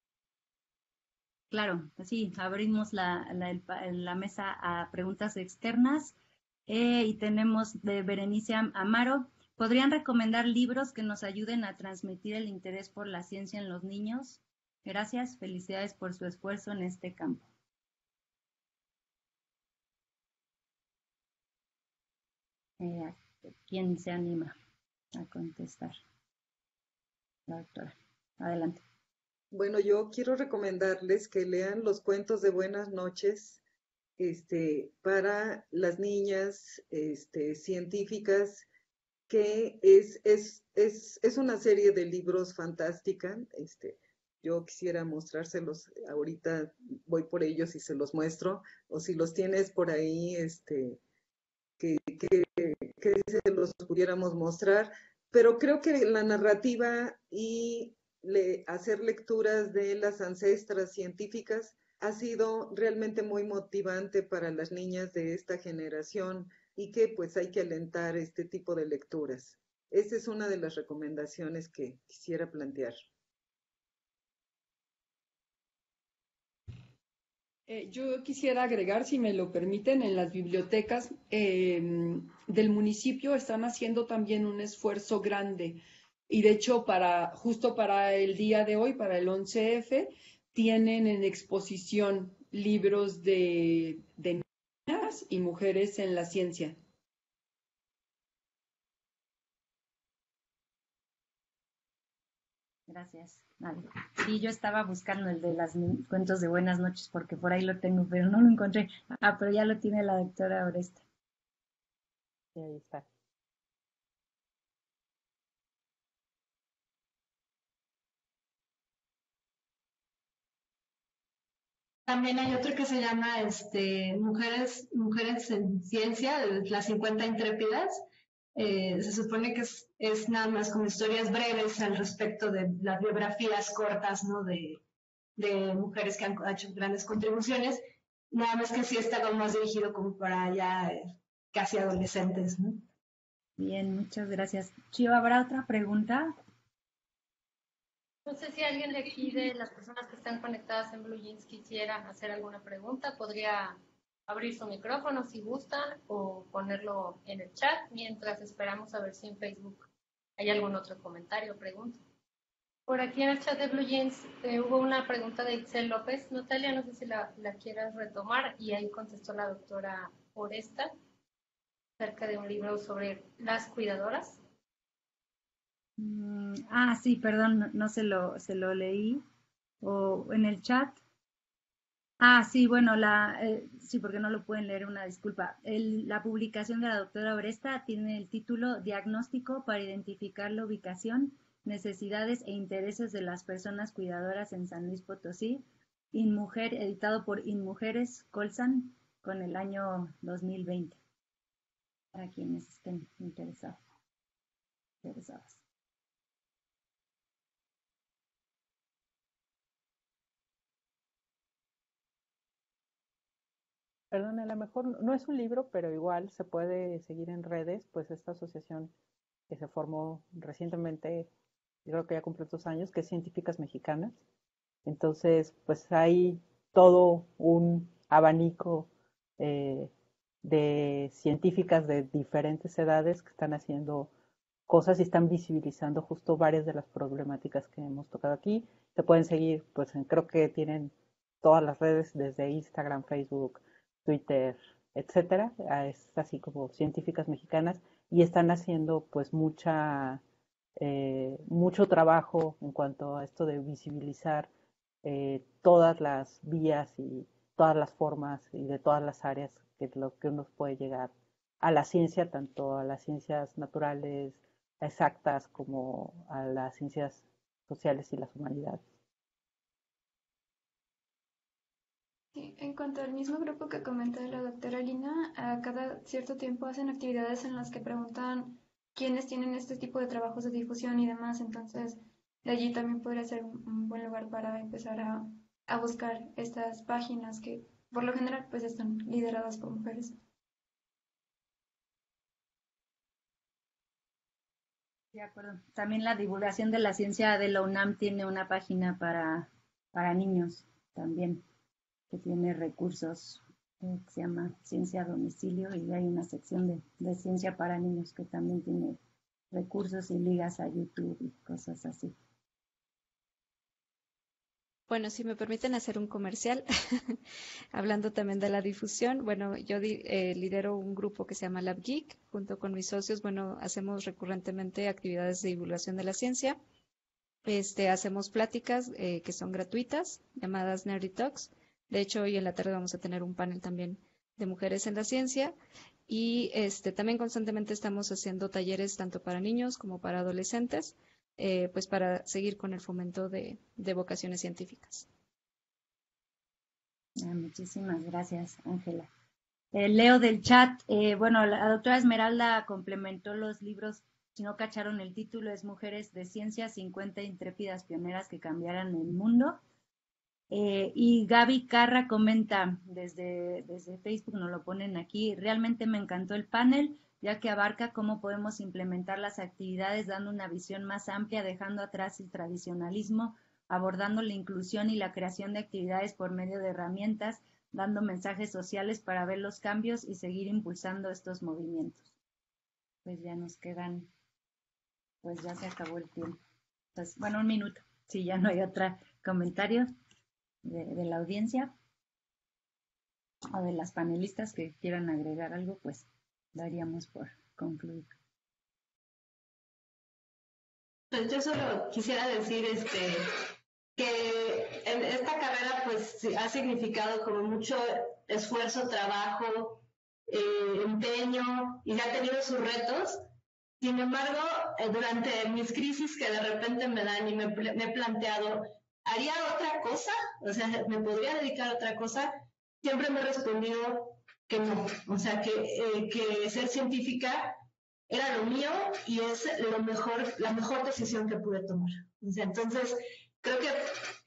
Claro, sí, abrimos la mesa a preguntas externas y tenemos de Berenice Amaro. ¿Podrían recomendar libros que nos ayuden a transmitir el interés por la ciencia en los niños? Gracias, felicidades por su esfuerzo en este campo. ¿Quién se anima a contestar? La doctora, adelante. Bueno, yo quiero recomendarles que lean los cuentos de Buenas noches para las niñas científicas, que es una serie de libros fantástica. Yo quisiera mostrárselos ahorita, voy por ellos y se los muestro, o si los tienes por ahí, que se los pudiéramos mostrar, pero creo que la narrativa y hacer lecturas de las ancestras científicas ha sido realmente muy motivante para las niñas de esta generación y que pues hay que alentar este tipo de lecturas. Esa es una de las recomendaciones que quisiera plantear. Yo quisiera agregar, si me lo permiten, en las bibliotecas del municipio están haciendo también un esfuerzo grande. Y de hecho, justo para el día de hoy, para el 11F, tienen en exposición libros de niñas y mujeres en la ciencia. Gracias. Vale. Sí, yo estaba buscando el de los cuentos de Buenas noches porque por ahí lo tengo, pero no lo encontré. Pero ya lo tiene la doctora Oresta. Sí, ahí está. También hay otro que se llama Mujeres en Ciencia, las 50 Intrépidas, Se supone que es nada más como historias breves al respecto de las biografías cortas, ¿no? De mujeres que han hecho grandes contribuciones, nada más que sí está como más dirigido como para ya casi adolescentes, ¿no? Bien, muchas gracias. Chio, ¿habrá otra pregunta? No sé si alguien de aquí, de las personas que están conectadas en Blue Jeans, quisiera hacer alguna pregunta. Podría abrir su micrófono si gustan o ponerlo en el chat mientras esperamos a ver si en Facebook hay algún otro comentario o pregunta. Por aquí en el chat de Blue Jeans hubo una pregunta de Itzel López. Natalia, no sé si la quieras retomar, y ahí contestó la doctora Oresta acerca de un libro sobre las cuidadoras. Sí, perdón, no se lo leí. O en el chat. Sí, bueno, sí, porque no lo pueden leer, una disculpa. La publicación de la doctora Oresta tiene el título Diagnóstico para identificar la ubicación, necesidades e intereses de las personas cuidadoras en San Luis Potosí, InMujer, editado por InMujeres Colsan, con el año 2020, para quienes estén interesadas. Perdón, a lo mejor no es un libro, pero igual se puede seguir en redes, pues esta asociación que se formó recientemente, yo creo que ya cumplió 2 años, que es Científicas Mexicanas. Entonces, pues hay todo un abanico de científicas de diferentes edades que están haciendo cosas y están visibilizando justo varias de las problemáticas que hemos tocado aquí. Se pueden seguir, pues creo que tienen todas las redes, desde Instagram, Facebook, Twitter, etcétera. Es así como Científicas Mexicanas, y están haciendo pues mucho trabajo en cuanto a esto de visibilizar todas las vías y todas las formas y de todas las áreas que lo que uno puede llegar a la ciencia, tanto a las ciencias naturales exactas como a las ciencias sociales y las humanidades. Sí, en cuanto al mismo grupo que comenta la doctora Lina, a cada cierto tiempo hacen actividades en las que preguntan quiénes tienen este tipo de trabajos de difusión y demás, entonces de allí también podría ser un buen lugar para empezar a buscar estas páginas que por lo general pues están lideradas por mujeres. De acuerdo. También la divulgación de la ciencia de la UNAM tiene una página para niños también, que tiene recursos, que se llama Ciencia a Domicilio, y hay una sección de ciencia para niños que también tiene recursos y ligas a YouTube y cosas así. Bueno, si me permiten hacer un comercial, hablando también de la difusión, bueno, yo lidero un grupo que se llama Lab Geek, junto con mis socios, bueno, hacemos recurrentemente actividades de divulgación de la ciencia, hacemos pláticas que son gratuitas, llamadas Nerdy Talks. De hecho, hoy en la tarde vamos a tener un panel también de mujeres en la ciencia, y también constantemente estamos haciendo talleres tanto para niños como para adolescentes, pues para seguir con el fomento de vocaciones científicas. Muchísimas gracias, Ángela. Leo del chat, bueno, la doctora Esmeralda complementó los libros, si no cacharon el título, es Mujeres de Ciencia, 50 intrépidas pioneras que cambiaran el mundo. Y Gaby Carra comenta desde Facebook, nos lo ponen aquí, realmente me encantó el panel, ya que abarca cómo podemos implementar las actividades dando una visión más amplia, dejando atrás el tradicionalismo, abordando la inclusión y la creación de actividades por medio de herramientas, dando mensajes sociales para ver los cambios y seguir impulsando estos movimientos. Pues ya nos quedan, pues ya se acabó el tiempo. Entonces, bueno, 1 minuto, si ya no hay otro comentario de la audiencia o de las panelistas que quieran agregar algo, pues daríamos por concluir. Pues yo solo quisiera decir que en esta carrera pues ha significado como mucho esfuerzo, trabajo, empeño, y ha tenido sus retos. Sin embargo, durante mis crisis que de repente me dan y me he planteado, ¿haría otra cosa? O sea, ¿me podría dedicar a otra cosa? Siempre me he respondido que no. O sea, que ser científica era lo mío y es la mejor decisión que pude tomar. O sea, entonces, creo que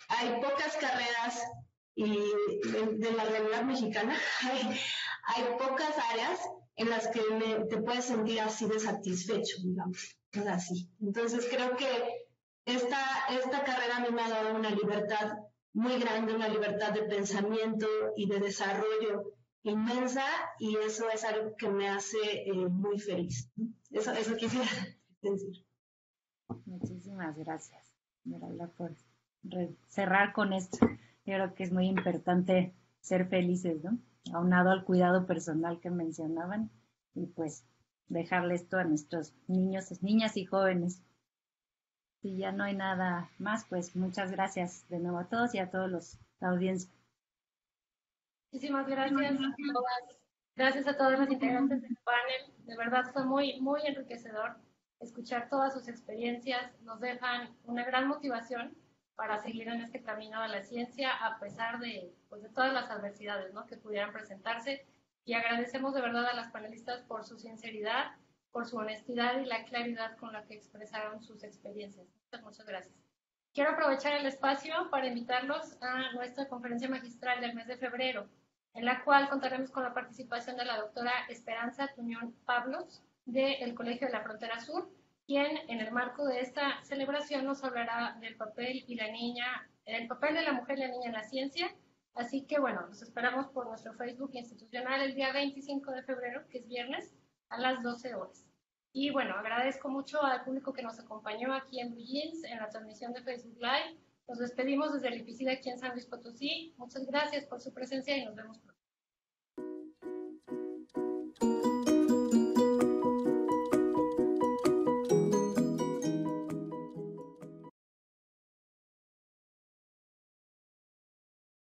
hay pocas carreras y de la realidad mexicana, hay pocas áreas en las que te puedes sentir así de satisfecho, digamos, es así. Entonces creo que esta carrera a mí me ha dado una libertad muy grande, una libertad de pensamiento y de desarrollo inmensa, y eso es algo que me hace muy feliz. Eso quisiera decir. Muchísimas gracias, Esmeralda, por cerrar con esto. Yo creo que es muy importante ser felices, ¿no? Aunado al cuidado personal que mencionaban, y pues dejarle esto a nuestros niños, niñas y jóvenes. Si ya no hay nada más, pues muchas gracias de nuevo a todos y a todos la audiencia. Muchísimas gracias a todas. Gracias a todas las integrantes del panel. De verdad fue muy, muy enriquecedor escuchar todas sus experiencias. Nos dejan una gran motivación para seguir en este camino de la ciencia, a pesar de todas las adversidades, ¿no?, que pudieran presentarse. Y agradecemos de verdad a las panelistas por su sinceridad, por su honestidad y la claridad con la que expresaron sus experiencias. Muchas gracias. Quiero aprovechar el espacio para invitarlos a nuestra conferencia magistral del mes de febrero, en la cual contaremos con la participación de la doctora Esperanza Tuñón Pablos, del Colegio de la Frontera Sur, quien en el marco de esta celebración nos hablará del papel el papel de la mujer y la niña en la ciencia. Así que bueno, los esperamos por nuestro Facebook institucional el día 25 de febrero, que es viernes, a las 12 horas. Y bueno, agradezco mucho al público que nos acompañó aquí en Blue Jeans, en la transmisión de Facebook Live. Nos despedimos desde el IPICID aquí en San Luis Potosí. Muchas gracias por su presencia y nos vemos pronto.